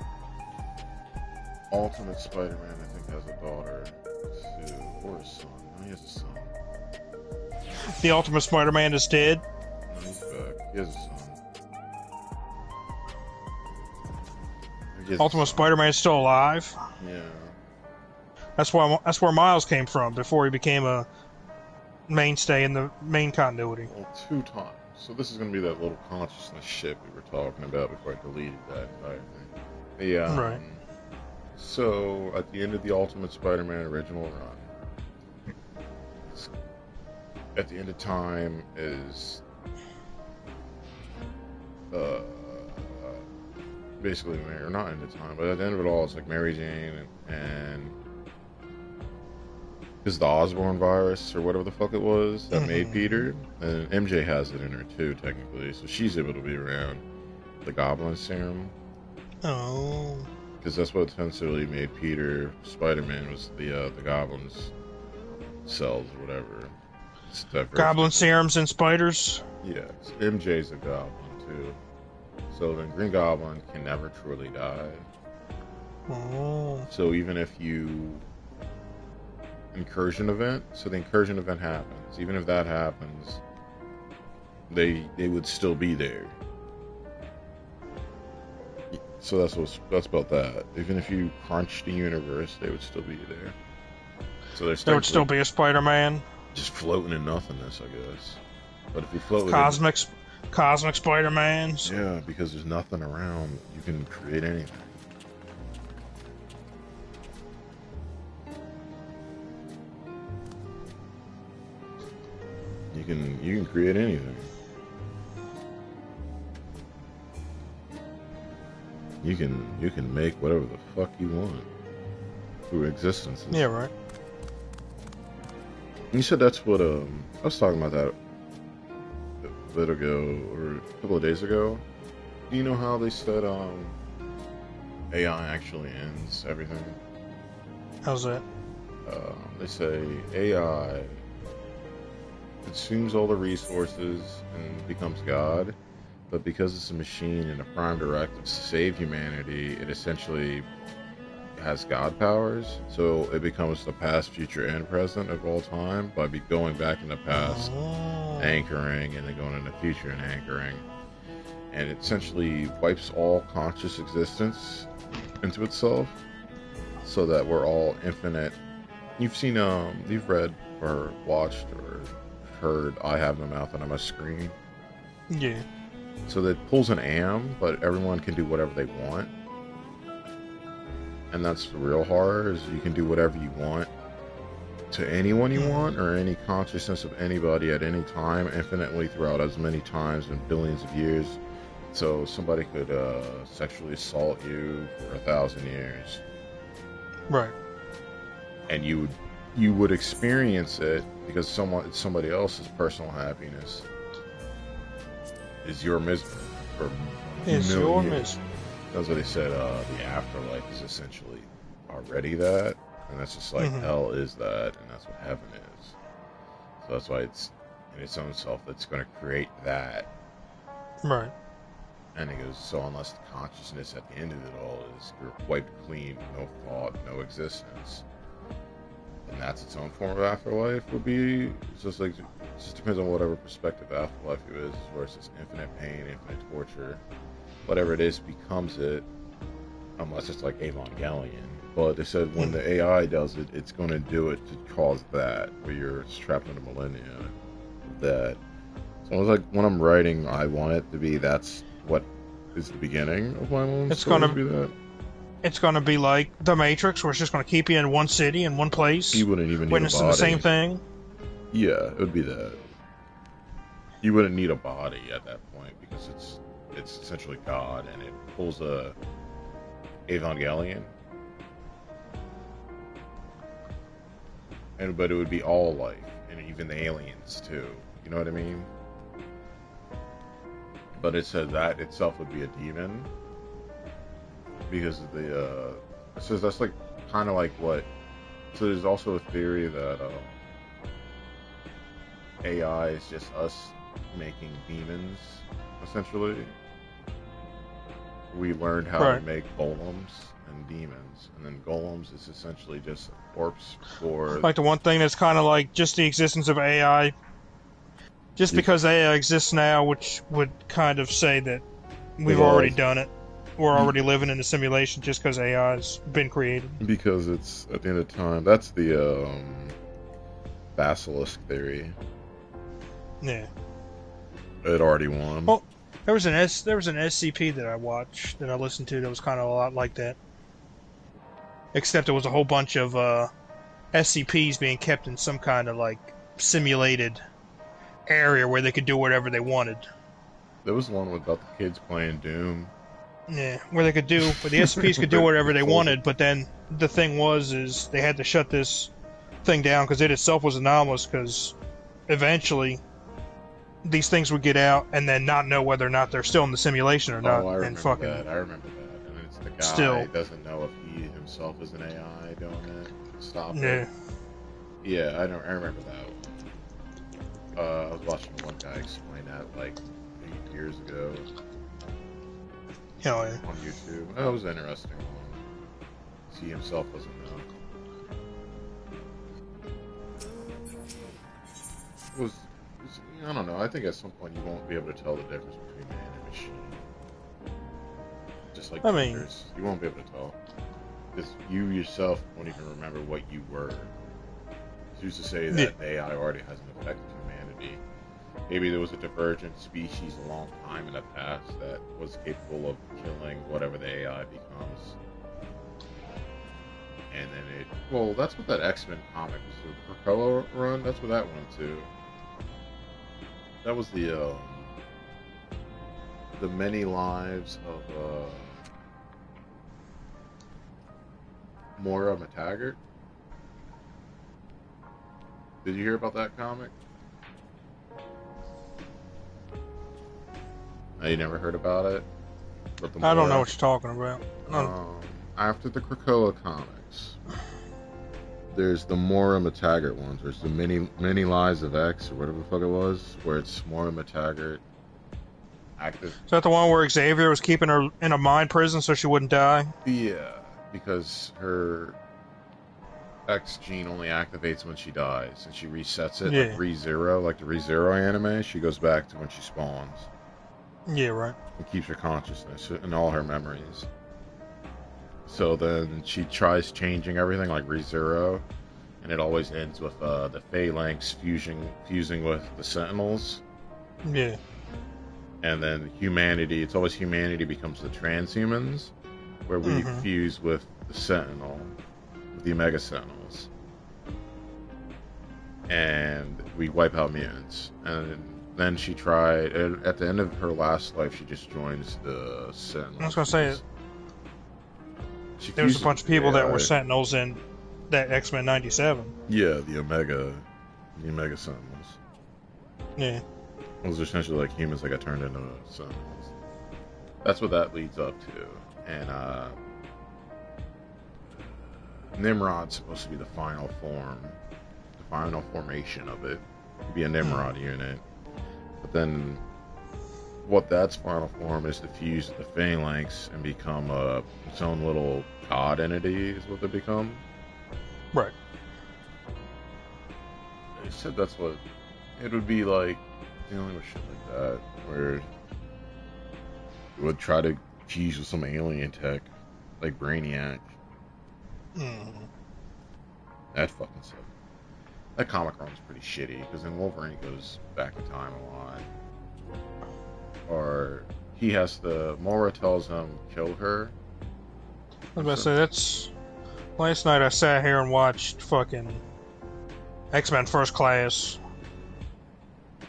Ultimate Spider-Man, I think, has a daughter too, or a son. No, he has a son. The Ultimate Spider-Man is dead. No, he's back. He has a son. Ultimate Spider-Man is still alive. Yeah. That's where Miles came from before he became a mainstay in the main continuity. Well, 2 times. So this is going to be that little consciousness shit we were talking about before I deleted that entire thing. Yeah. Right. So at the end of the Ultimate Spider-Man original run, at the end of time is basically, or not end of time, but at the end of it all, it's like Mary Jane and is the Osborn virus or whatever the fuck it was that made Peter, and MJ has it in her too, technically, so she's able to be around the Goblin Serum. Oh. Because that's what essentially made Peter Spider-Man, was the Goblin's cells or whatever. Goblin serums and spiders? Yeah, MJ's a goblin too. So then Green Goblin can never truly die. Oh. So even if you... Incursion event, so the incursion event happens. Even if that happens, they would still be there. So that's about that. Even if you crunch the universe, they would still be there. So there would still be a Spider-Man. Just floating in nothingness, I guess. But if you float Cosmic Spider-Man. Yeah, because there's nothing around, you can create anything. You can create anything. You can make whatever the fuck you want through existence. Yeah, right. You said that's what I was talking about that a bit ago or a couple of days ago. Do you know how they said AI actually ends everything? How's that? They say AI consumes all the resources and becomes God, but because it's a machine and a prime directive to save humanity, it essentially has God powers, so it becomes the past, future, and present of all time by going back in the past, anchoring, and then going in the future and anchoring, and it essentially wipes all conscious existence into itself, so that we're all infinite. You've seen, you've read or watched or heard I Have No Mouth and I'm a Screen. Yeah. So that pulls an am, but everyone can do whatever they want. And that's the real horror, is you can do whatever you want to anyone you want, or any consciousness of anybody at any time, infinitely throughout as many times in billions of years. So somebody could sexually assault you for 1,000 years. Right. And you would experience it because somebody else's personal happiness is your misery. It's your misery. That's what they said. The afterlife is essentially already that, and that's just like hell is that, and that's what heaven is. So that's why it's in its own self that's going to create that. Right. And it goes, so unless the consciousness at the end of it all is you're wiped clean, no thought, no existence, and that's its own form of afterlife, would be just like, it just depends on whatever perspective afterlife is, where it's just infinite pain, infinite torture, whatever it is becomes it, unless it's like Evangelion. But they said when the AI does it, it's going to do it to cause that, where you're trapped in a millennia. That, so it's like when I'm writing, I want it to be that's what is the beginning of my own story. To be that. It's going to be like The Matrix, where it's just going to keep you in one city, in one place. You wouldn't even need witnessing the same thing. Yeah, it would be that. You wouldn't need a body at that point because it's essentially God, and it pulls a Evangelion. But it would be all life, and even the aliens too. You know what I mean? But it said that itself would be a demon because of the. It says that's like kind of like what. So there's also a theory that AI is just us making demons, essentially. We learned how to make golems and demons, and then golems is essentially just a corpse for... Like the one thing that's kind of like just the existence of AI. Just because AI exists now, which would kind of say that we've already done it. We're already living in a simulation just because AI's been created. Because it's, at the end of time, that's the basilisk theory. Yeah. It already won. Well, there was an SCP that I watched, that I listened to, that was kind of a lot like that. Except it was a whole bunch of SCPs being kept in some kind of like simulated area where they could do whatever they wanted. There was one about the kids playing Doom. Yeah, where the SCPs could do whatever they wanted, but then the thing is they had to shut this thing down because it itself was anomalous, because eventually these things would get out and then not know whether or not they're still in the simulation or not. I remember that. And it's the guy doesn't know if he himself is an AI doing it. Stop it. Yeah, I remember that one. I was watching one guy explain that like 8 years ago. Hell yeah. On YouTube. That was an interesting one. He himself doesn't know. I don't know. I think at some point you won't be able to tell the difference between man and machine. Just like genders. You won't be able to tell. Because you yourself won't even remember what you were. Who's to say that AI already has an effect on humanity? Maybe there was a divergent species a long time in the past that was capable of killing whatever the AI becomes. And then well, that's what that X-Men comic was. The Krakoa run, that's what that went to. That was the many lives of Moira McTaggart. Did you hear about that comic? No, you never heard about it? I don't know what you're talking about. After the Krakoa comics, there's the Moira McTaggart ones. There's the many Lives of X, or whatever the fuck it was, where it's Moira McTaggart active. Is that the one where Xavier was keeping her in a mind prison so she wouldn't die? Yeah, because her X gene only activates when she dies, and she resets it like ReZero, like the ReZero anime. She goes back to when she spawns. Yeah, right. And keeps her consciousness and all her memories. So then she tries changing everything like ReZero, and it always ends with the Phalanx fusing with the Sentinels. Yeah. And then humanity, it's always humanity becomes the transhumans, where we fuse with the Sentinel, with the Omega Sentinels. And we wipe out mutants. And then she tried, at the end of her last life, she just joins the Sentinels. I was going to say, there was a bunch of people that were Sentinels in that X-Men 97. Yeah, the Omega Sentinels. Yeah. It was essentially like humans that got turned into Sentinels. That's what that leads up to. And Nimrod's supposed to be the final form, the final formation of it. It'd be a Nimrod unit. But then what that's final form is to fuse the Phalanx and become its own little god entity is what they become. Right. They said that's what it would be like, dealing with shit like that, where it would try to fuse with some alien tech, like Brainiac. That fucking sucked. That comic run was pretty shitty, because then Wolverine goes back in time a lot. Or he has to, Moira tells him, kill her. I was about to say, that's... Last night I sat here and watched fucking X-Men First Class.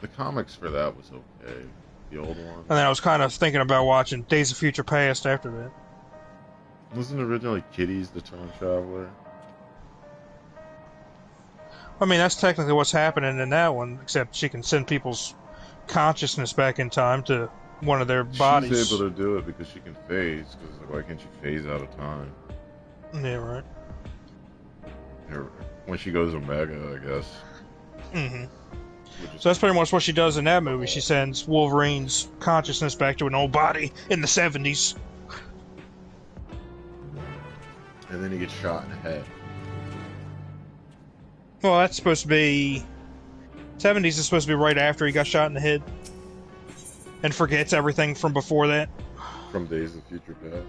The comics for that was okay. The old one. And then I was kind of thinking about watching Days of Future Past after that. Wasn't originally Kitty's the Time Traveler? I mean, that's technically what's happening in that one, except she can send people's consciousness back in time to one of their bodies. She's able to do it because she can phase, because why can't she phase out of time? Yeah, right. When she goes Omega, I guess. So that's pretty much what she does in that movie. She sends Wolverine's consciousness back to an old body in the 70s. And then he gets shot in the head. Well, that's supposed to be... 70s is supposed to be right after he got shot in the head. And forgets everything from before that. From Days of Future Past.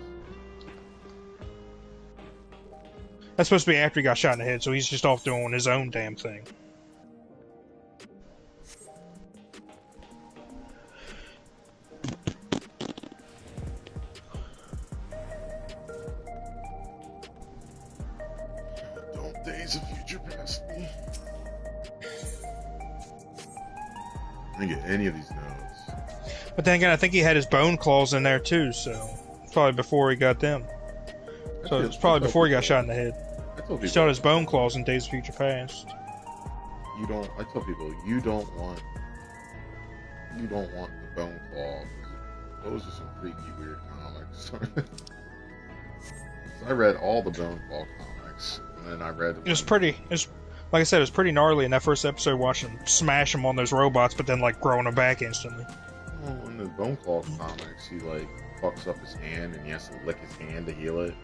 That's supposed to be after he got shot in the head, so he's just off doing his own damn thing. Don't Days of Future Past me. I didn't get any of these notes. But then again, I think he had his bone claws in there too, so probably before he got them. So it's probably before he got shot in the head. He shot his bone claws in Days of Future Past. I tell people, you don't want the bone claw. Those are some freaky, weird comics. I read all the bone claw comics, and then I read. Like I said, it was pretty gnarly in that first episode, watching him smash them on those robots, but then like growing them back instantly. Well, in the bone claw comics, he like fucks up his hand, and he has to lick his hand to heal it.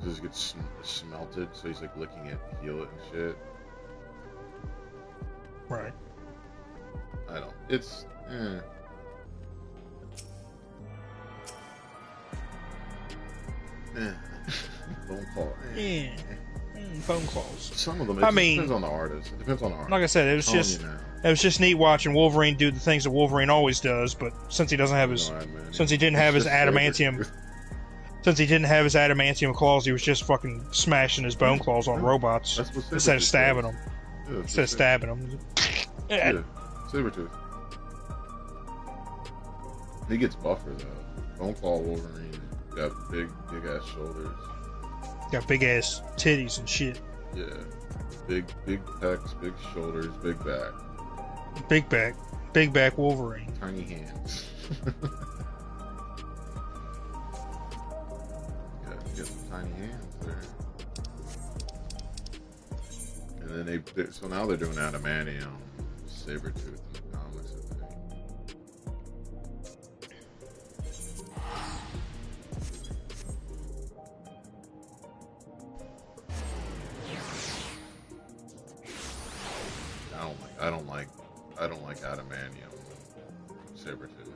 Just gets smelted, so he's like licking it to heal it and shit. Right. I don't. It's. Bone claw. Bone claws. Some of them. Depends on the artist. It depends on the artist. Like I said, it was just neat watching Wolverine do the things that Wolverine always does, but since he doesn't have his, since he didn't have his adamantium. Since he didn't have his adamantium claws, he was just fucking smashing his bone claws on robots instead of stabbing them. Yeah, instead of stabbing them. Yeah, Sabretooth. He gets buffer though. Bone Claw Wolverine got big ass shoulders. Got big ass titties and shit. Yeah, big pecs, big shoulders, big back. Big back Wolverine. Tiny hands. Get some tiny hands there. And then so now they're doing adamantium, Sabretooth in the comics, I think. I don't like adamantium, Sabretooth.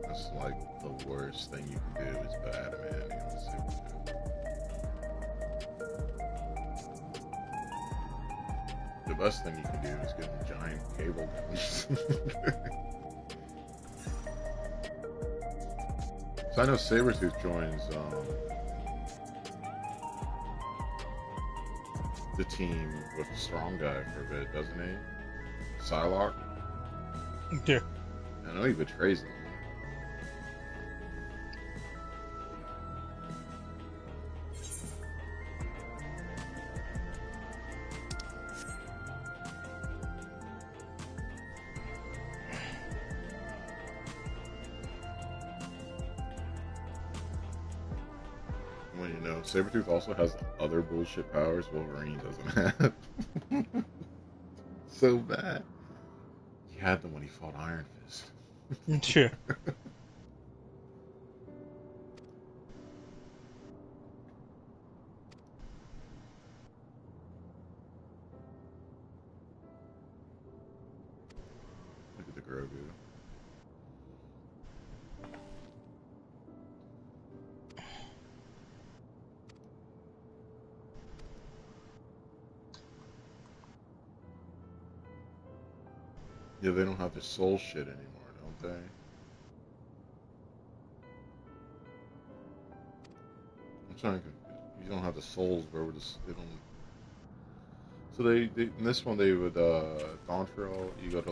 That's like the worst thing you can do is bad man in the best thing you can do is get a giant cable guns. So I know Sabretooth joins the team with Strong Guy for a bit, doesn't he? Psylocke? Yeah. I know he betrays them. Well, you know, Sabretooth also has other bullshit powers Wolverine doesn't have. So bad. He had them when he fought Iron Fist. Sure. Look at the Grogu. Yeah, they don't have the soul shit anymore, don't they? I'm trying to. You don't have the souls, where would they don't. So they in this one they would Dawntrail, you go to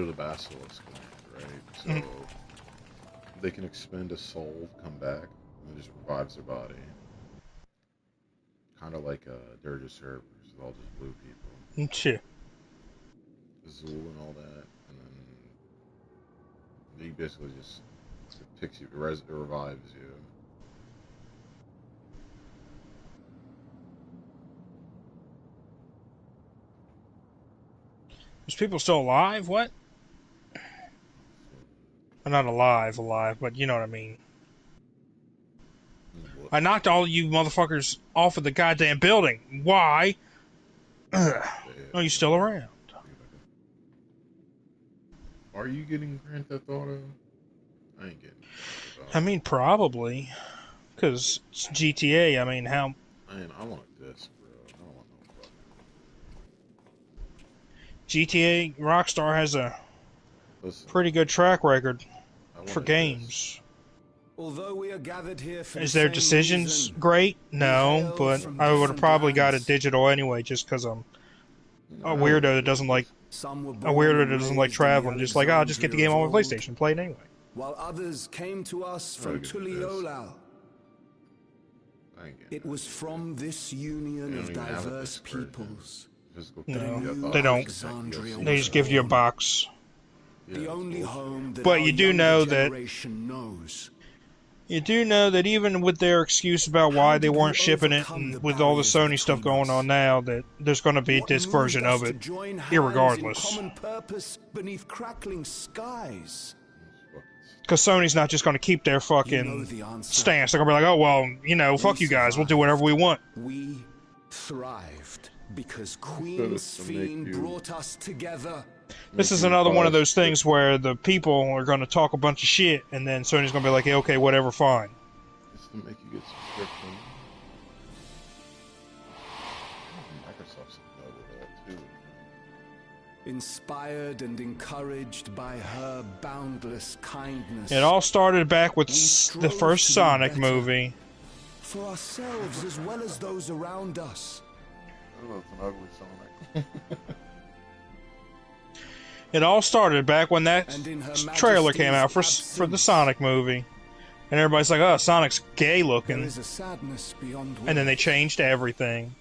the Basilisk land, right? So they can expend a soul, come back, and it just revives their body. Kind of like Dirge Servers, with all just blue people. Sure. Zool and all that, and then he basically just picks you, revives you. There's people still alive? What? Well, not alive, but you know what I mean. What? I knocked all you motherfuckers off of the goddamn building. Why? Are you still around? Are you getting Grand Theft Auto? I ain't getting Grand Theft Auto. I mean, probably. Because it's GTA, I mean, how... I want this, bro. I don't want no fucking... GTA, Rockstar has a pretty good track record for games. Although we are gathered here for Is their decisions great? No, but I would have probably got it digital anyway, just because I'm a weirdo that doesn't like traveling. Just like, I'll just get the game on my PlayStation, play it anyway. While others came to us from Tuliolal, it was from this union of diverse peoples. No, they don't. They just give you a box. The only home that but you do know that knows. You do know that even with their excuse about why they weren't shipping it, and with all the Sony stuff going on now, that there's going to be a disc version of it, irregardless. Common purpose beneath crackling skies. Because Sony's not just going to keep their fucking stance. They're going to be like, oh, well, you know, fuck you guys. We'll do whatever we want. We thrived because Queen's Fiend brought us together. This is another one of those things where the people are going to talk a bunch of shit, and then Sony's going to be like, hey, okay, whatever, fine. Just to make you get subscription. Microsoft's with that too. Inspired and encouraged by her boundless kindness. It all started back with the first Sonic movie. For ourselves as well as those around us. Oh, it's an ugly Sonic. It all started back when that trailer came out for the Sonic movie. And everybody's like, oh, Sonic's gay looking. And then they changed everything.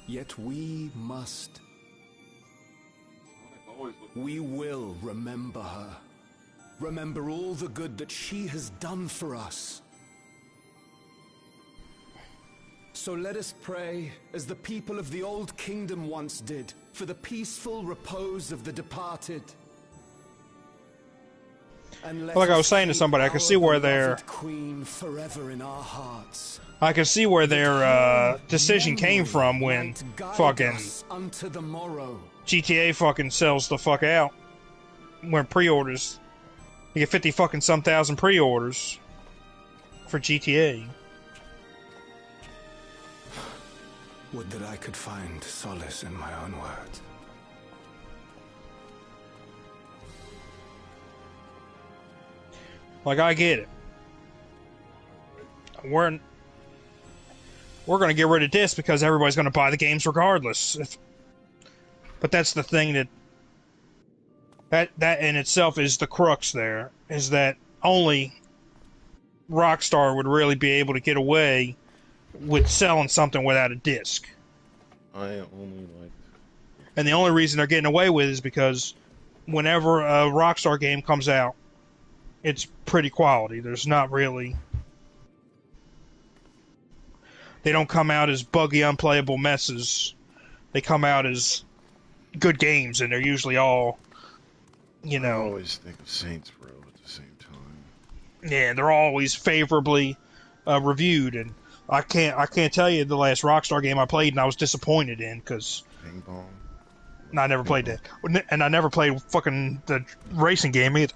Yet we must. We will remember her. Remember all the good that she has done for us. So let us pray, as the people of the Old Kingdom once did, for the peaceful repose of the departed. And like I was saying to somebody, I can see where their Queen forever in our hearts. I can see where their decision came from when fucking unto the morrow. GTA fucking sells the fuck out when pre-orders You get 50 fucking some thousand pre-orders for GTA. Would that I could find solace in my own words. Like, I get it. We're going to get rid of discs because everybody's going to buy the games regardless. But that's the thing that in itself is the crux there, is that only Rockstar would really be able to get away with selling something without a disc. And the only reason they're getting away with it is because whenever a Rockstar game comes out, it's pretty quality. There's not really... They don't come out as buggy, unplayable messes. They come out as good games, and they're usually all, you know... I always think of Saints Row at the same time. Yeah, they're always favorably reviewed, and I can't tell you the last Rockstar game I played and I was disappointed in, because... Ping Pong? No, I never played that. And I never played fucking the racing game either.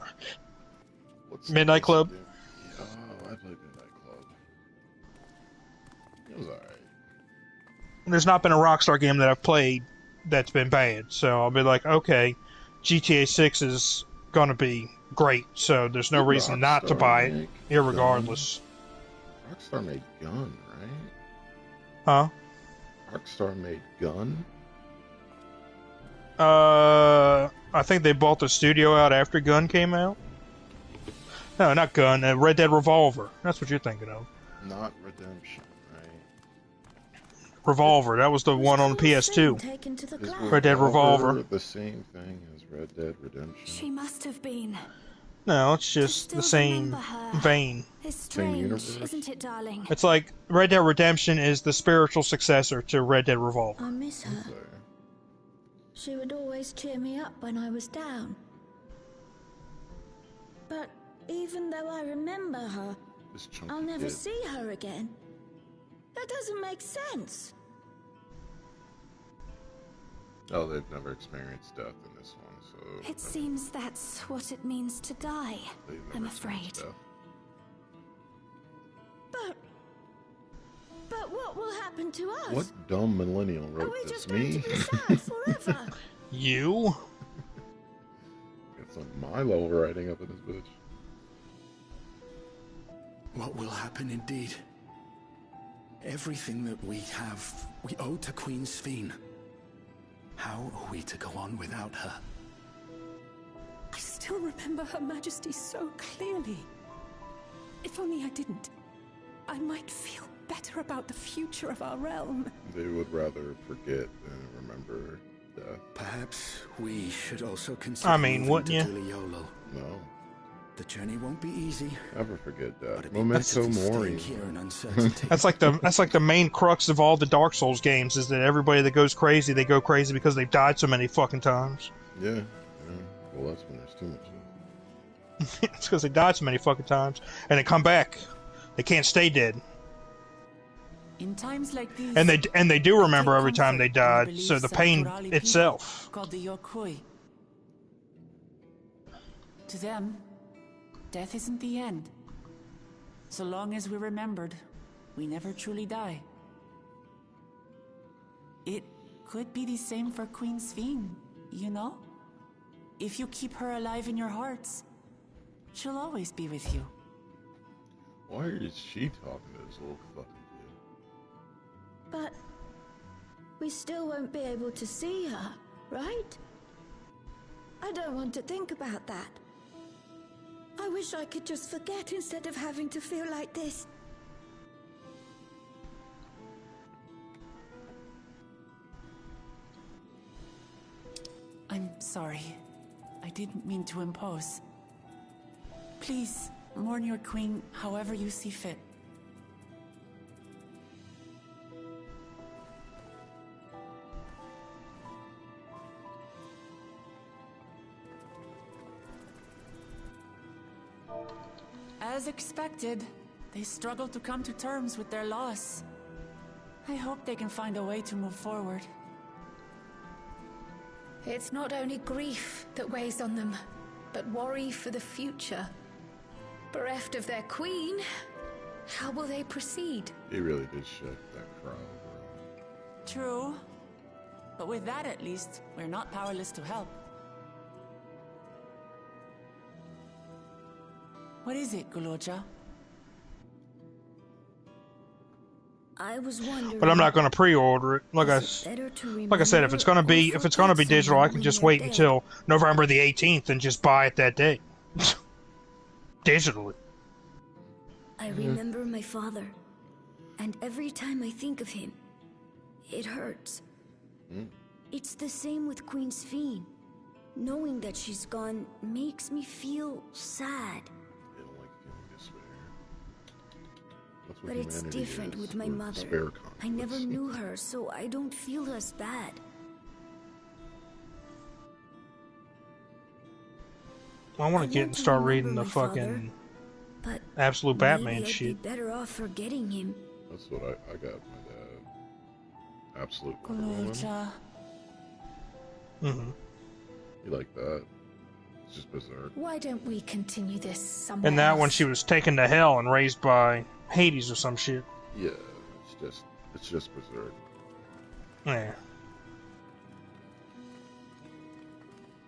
Midnight Club? Oh, I played Midnight Club. It was alright. There's not been a Rockstar game that I've played that's been bad, so I'll be like, okay, GTA 6 is gonna be great, so there's no reason not to buy it, irregardless. Rockstar made Gun, right? Huh? Rockstar made Gun? I think they bought the studio out after Gun came out. No, not Gun, Red Dead Revolver. That's what you're thinking of. Not Redemption, right? Revolver, that was the one on PS2. Red Dead Revolver. The same thing as Red Dead Redemption. She must have been. No, it's just the same vein. It's strange, isn't it, darling? It's like Red Dead Redemption is the spiritual successor to Red Dead Revolver. I miss her. She would always cheer me up when I was down. But even though I remember her, I'll never see her again. That doesn't make sense. Oh, they've never experienced death in this one, so... It seems that's what it means to die, I'm afraid. But what will happen to us? What dumb millennial wrote this? Are we just going to be sad forever? You? Got some Milo writing up in this bitch. What will happen indeed? Everything that we have, we owe to Queen Sphene. How are we to go on without her? I still remember Her Majesty so clearly. If only I didn't, I might feel better about the future of our realm. They would rather forget than remember death. Perhaps we should also consider. I mean, wouldn't you? No. The journey won't be easy. Never forget death. Memento Mori. That's like the main crux of all the Dark Souls games, is that everybody that goes crazy, they go crazy because they've died so many fucking times. Yeah. Well, that's when there's too much. It's because they died so many fucking times, and they come back. They can't stay dead. In times like these, and they do remember every time they died, so the pain itself. Called the Yokoi. To them, death isn't the end. So long as we're remembered, we never truly die. It could be the same for Queen Sphene, you know? If you keep her alive in your hearts, she'll always be with you. Why is she talking to this little fucking kid? But we still won't be able to see her, right? I don't want to think about that. I wish I could just forget instead of having to feel like this. I'm sorry. I didn't mean to impose. Please, mourn your queen however you see fit. As expected, they struggle to come to terms with their loss. I hope they can find a way to move forward. It's not only grief that weighs on them, but worry for the future. Bereft of their queen, how will they proceed? He really did shake that crowd, bro. True. But with that at least, we're not powerless to help. What is it, Guloja? I was wondering. But I'm not going to pre-order it. Like I said, if it's going to be digital, I can just wait until November the 18th and just buy it that day, digitally. I remember my father, and every time I think of him, it hurts. It's the same with Queen Sphene. Knowing that she's gone makes me feel sad. But it's different with my mother. I never knew her, so I don't feel as bad. I want to get and start reading the fucking Absolute Batman shit. I'd be better off forgetting him. That's what I got my dad. Absolute Guloja. You like that? It's just berserk. Why don't we continue this somewhere And that else? one, she was taken to hell and raised by Hades or some shit. Yeah, it's just berserk. Yeah.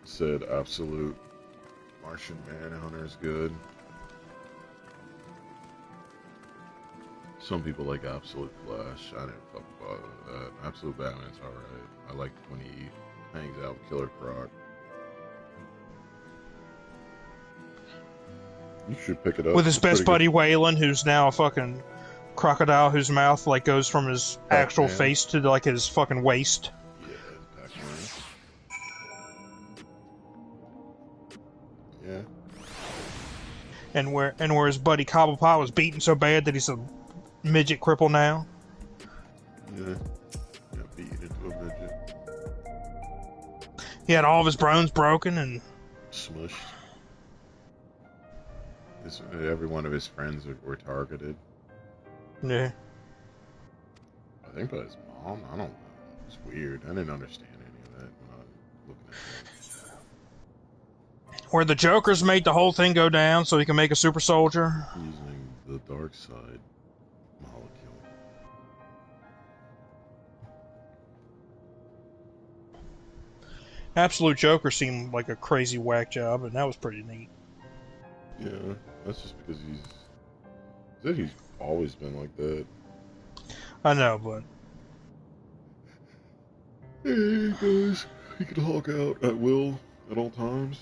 Said Absolute Martian Manhunter is good. Some people like Absolute Flash. I didn't fuck bother with that. Absolute Batman's alright. I like when he hangs out with Killer Croc. You should pick it up. With his best buddy Waylon, who's now a fucking crocodile whose mouth like goes from his actual face to like his fucking waist. Yeah, Pac-Man. Yeah. And where his buddy Cobblepot was beaten so bad that he's a midget cripple now. Yeah, beaten into a midget. He had all of his bones broken and smushed. Every one of his friends were targeted. Yeah. I think by his mom. I don't know. It's weird. I didn't understand any of that when I was looking at it. Where the Joker's made the whole thing go down so he can make a super soldier. Using the dark side molecule. Absolute Joker seemed like a crazy whack job, and that was pretty neat. Yeah, that's just because he's always been like that. I know, but hey guys, he can Hulk out at will at all times.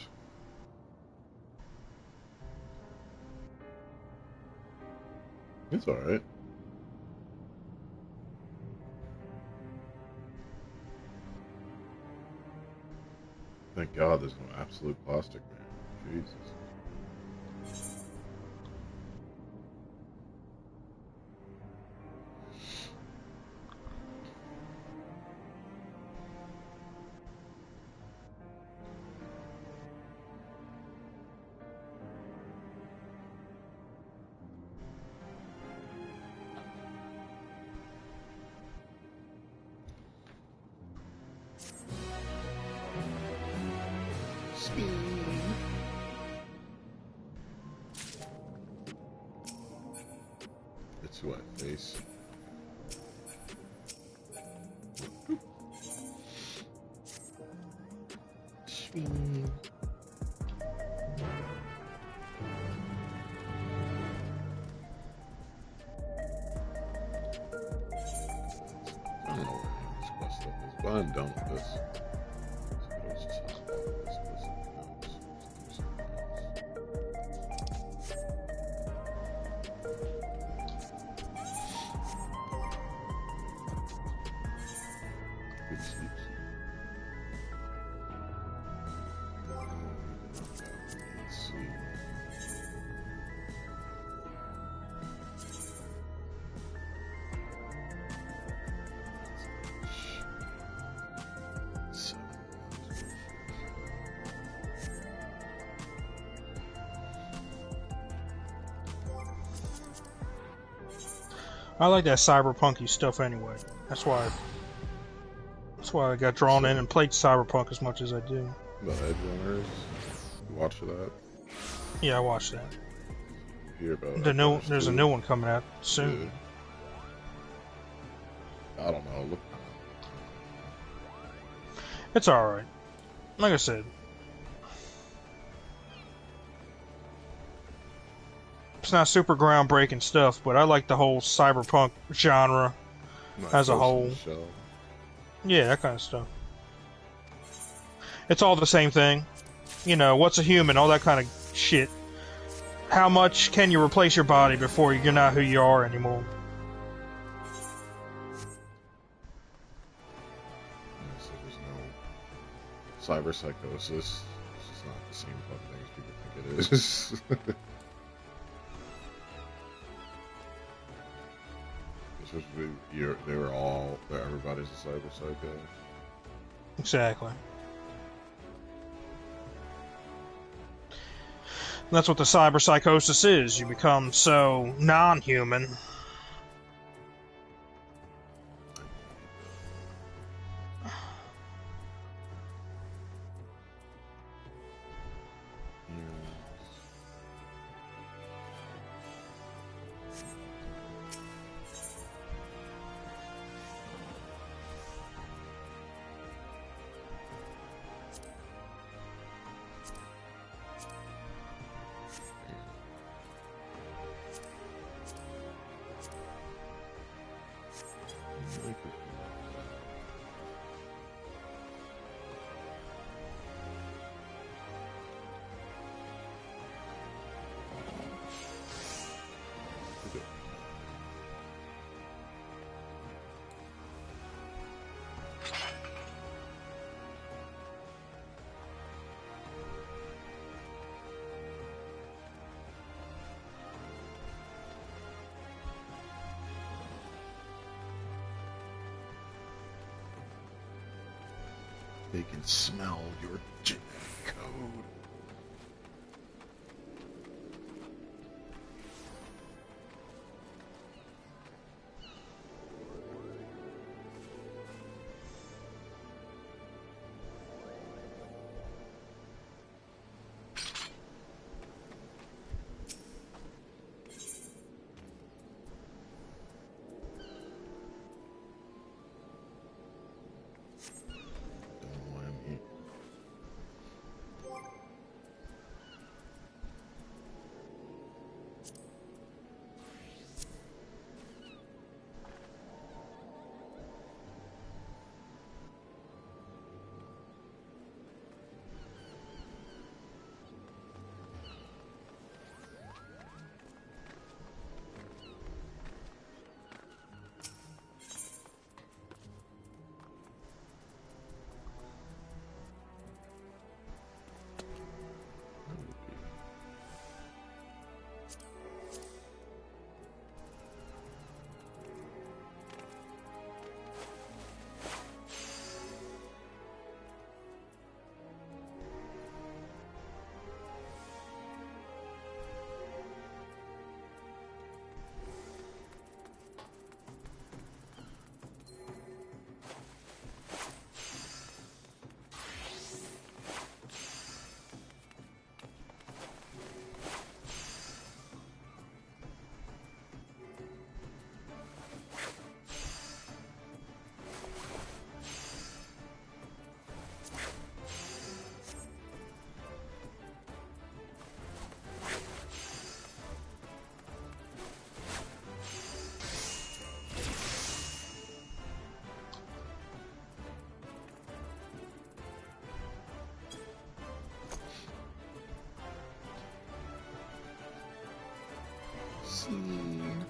It's alright. Thank God there's no Absolute Plastic Man. Jesus. It's who I face. I don't know where this quest stuff is, but I'm done with this. I like that cyberpunky stuff anyway. That's why I got drawn in and played Cyberpunk as much as I do. The Edgerunners. watch that? Yeah, I watched that. You hear about there's a new one coming out soon. Yeah. I don't know. Look. It's alright. Like I said. It's not super groundbreaking stuff, but I like the whole cyberpunk genre as a whole. Yeah, that kind of stuff. It's all the same thing. You know, what's a human? All that kind of shit. How much can you replace your body before you're not who you are anymore? Yeah, so there's no cyber psychosis. It's just not the same fun things people think it is. Everybody's a cyber psycho. Exactly. That's what the cyber psychosis is. You become so non-human. They can smell your genetic code. Scene.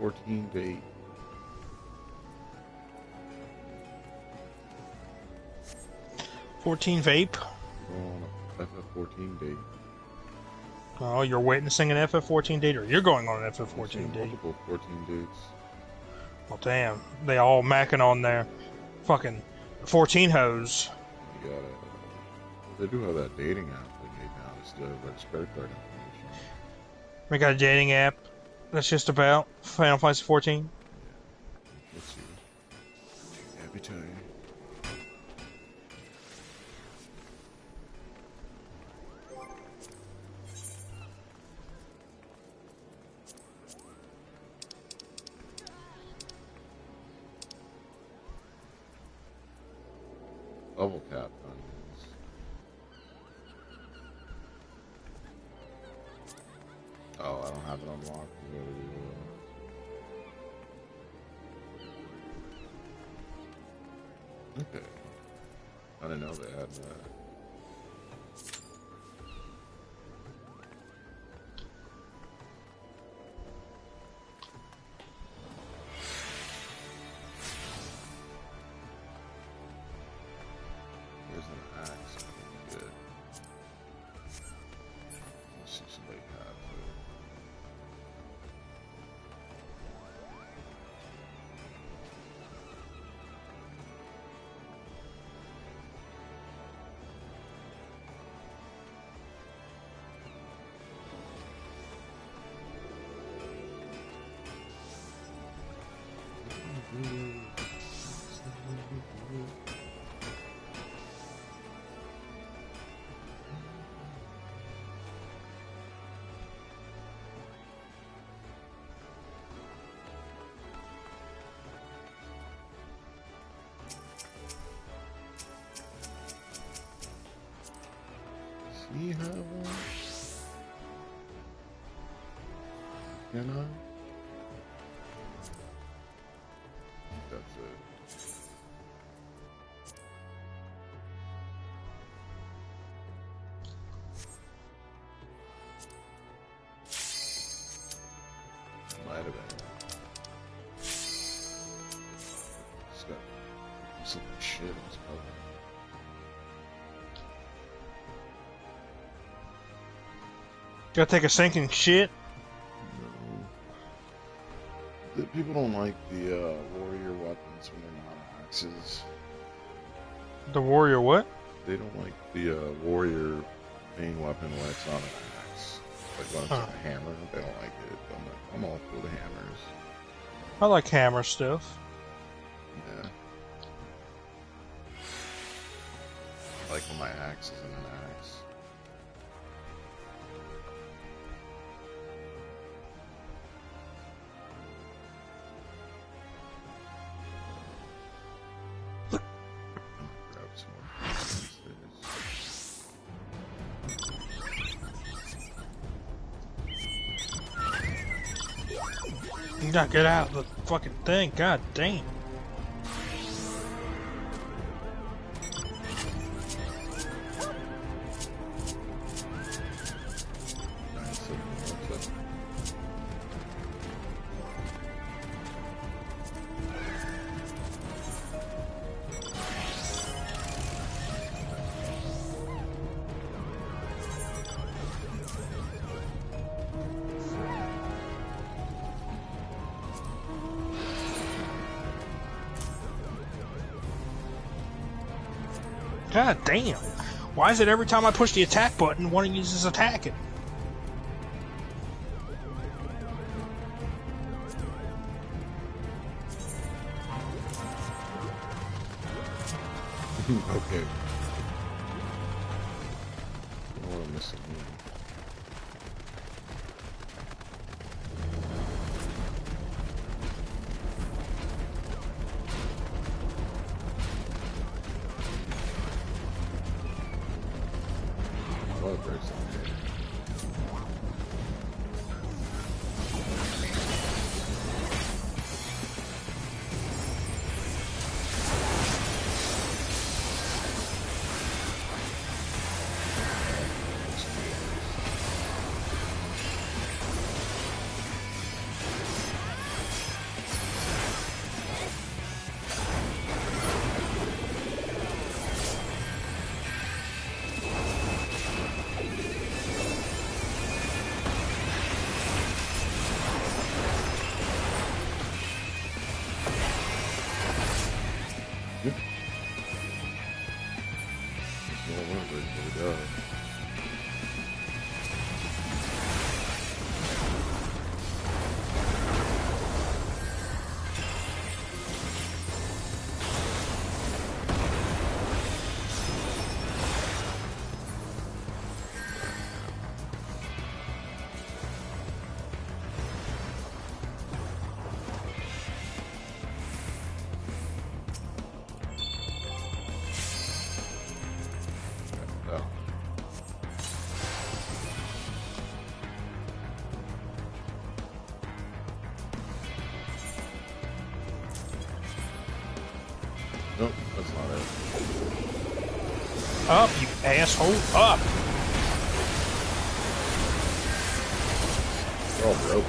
14 to 8. $14 vape. FF14 date. Oh, you're witnessing an FF14 date, or you're going on an FF14 date? Multiple 14 dates. Well, damn. They all macking on their fucking 14 hoes. You gotta... They do have that dating app they made now. It's the credit card information. We got a dating app that's just about Final Fantasy 14. Yeah. Let's see. Happy time. Level cap onions. Oh, I don't have it unlocked. Okay. I didn't know they had that. There's an axe. Good. Let's see somebody have it. Does he have one? Can I? That's it. Might have been. It's got some shit in his color. Gotta take a sinking shit. No. People don't like the warrior weapons when they're not axes. The warrior what? They don't like the warrior main weapon when it's on an axe. Like when it's on a hammer, they don't like it. I'm all for the hammers. I like hammer stuff. Yeah. I like when my axe is in an axe. Grab some more pieces. You gotta get out of the fucking thing, god damn. God damn. Why is it every time I push the attack button, one of you is attacking? Okay. Oh, I'm missing one. Oh, it breaks on here. Nope, that's not it. Up, you asshole, up! Oh, bro.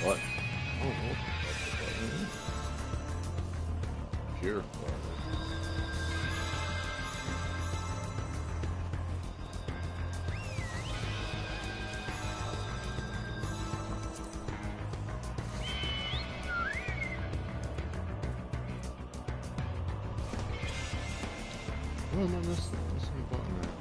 What? Oh, pure. What am I missing? What's the button there?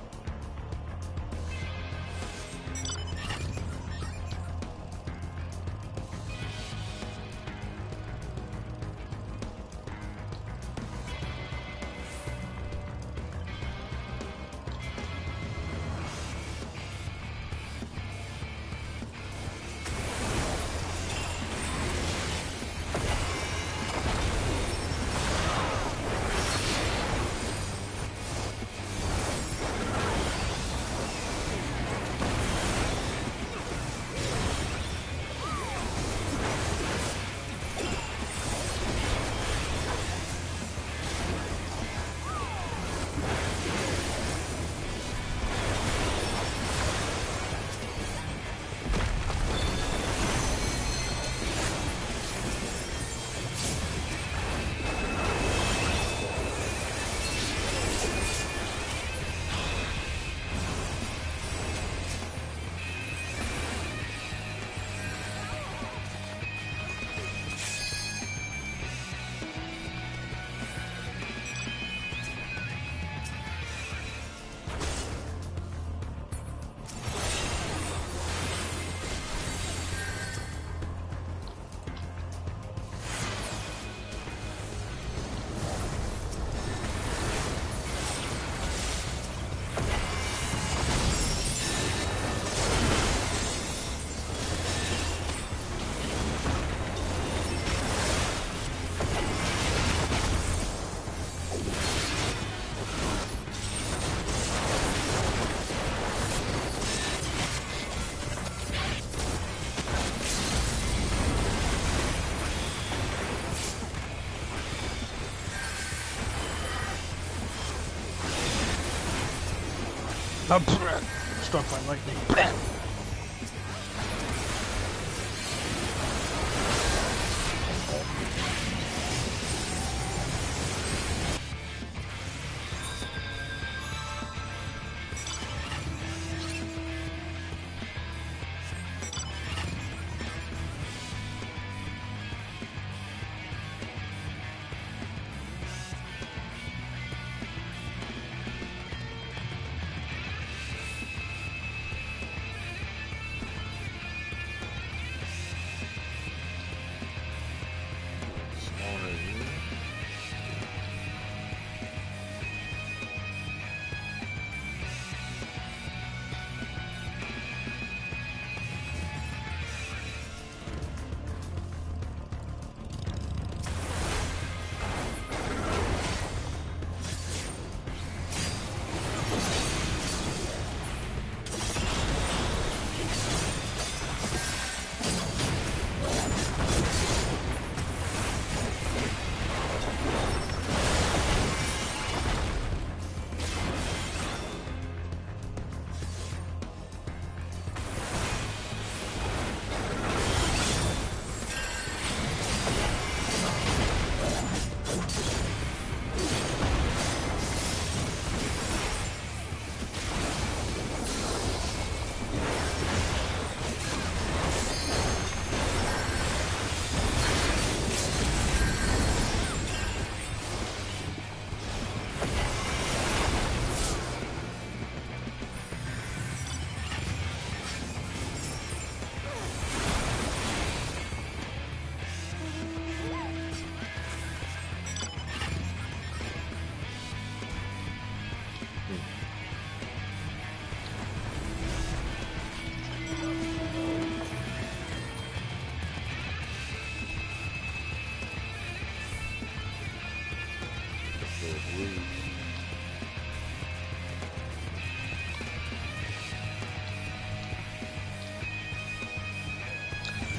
Struck by lightning. Bam!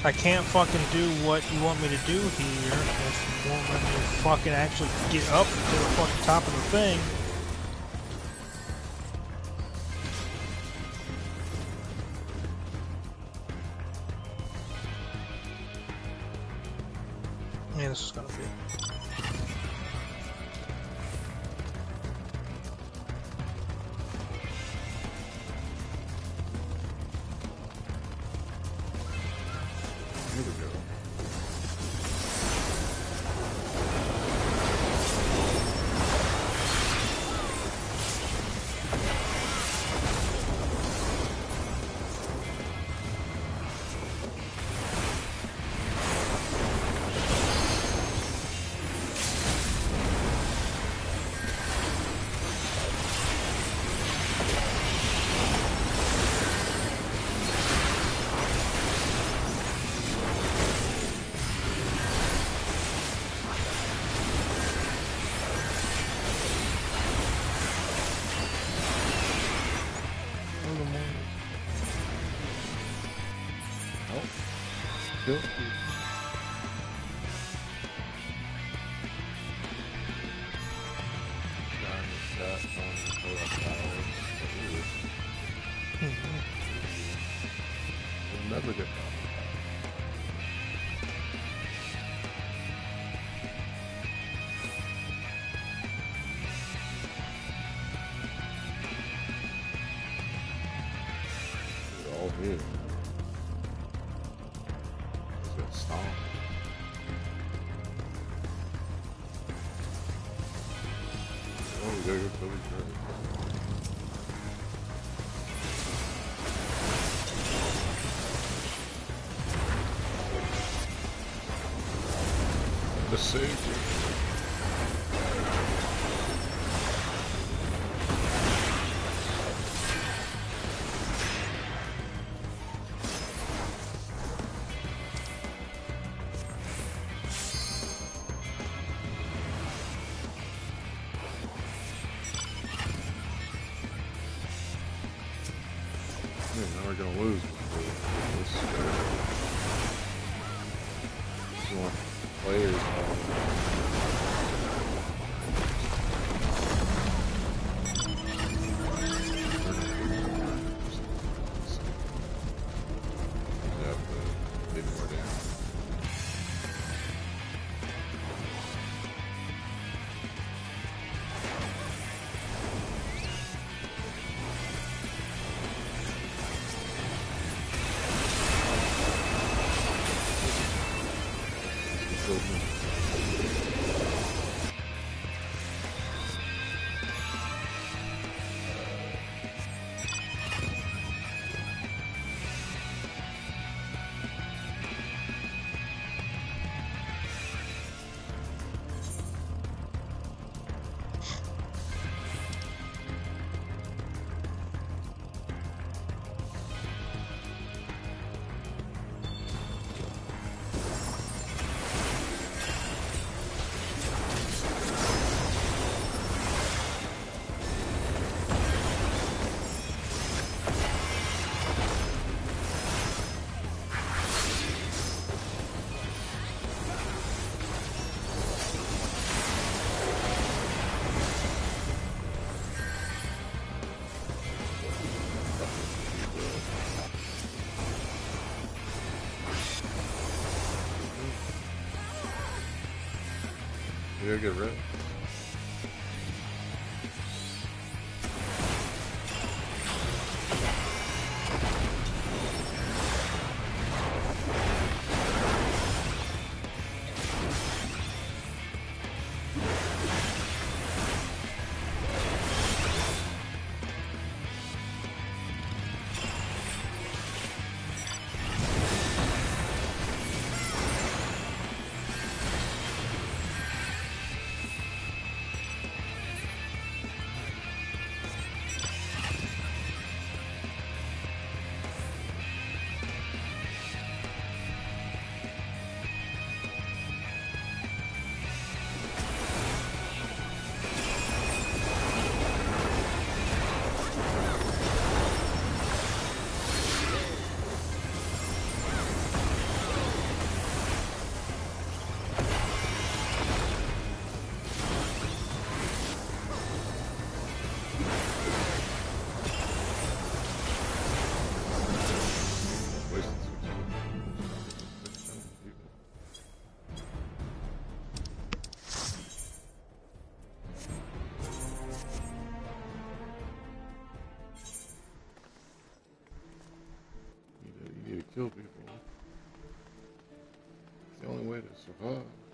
I can't fucking do what you want me to do here if you won't let me fucking actually get up to the fucking top of the thing. Yeah, this is gonna be it. Here we go. Still. We'll never get that. We're all here. Stop. Oh, we gotta go kill each other. The savior. Now we're gonna lose this guy. Just want players. You gotta get rid. kill people. It's the only way to survive.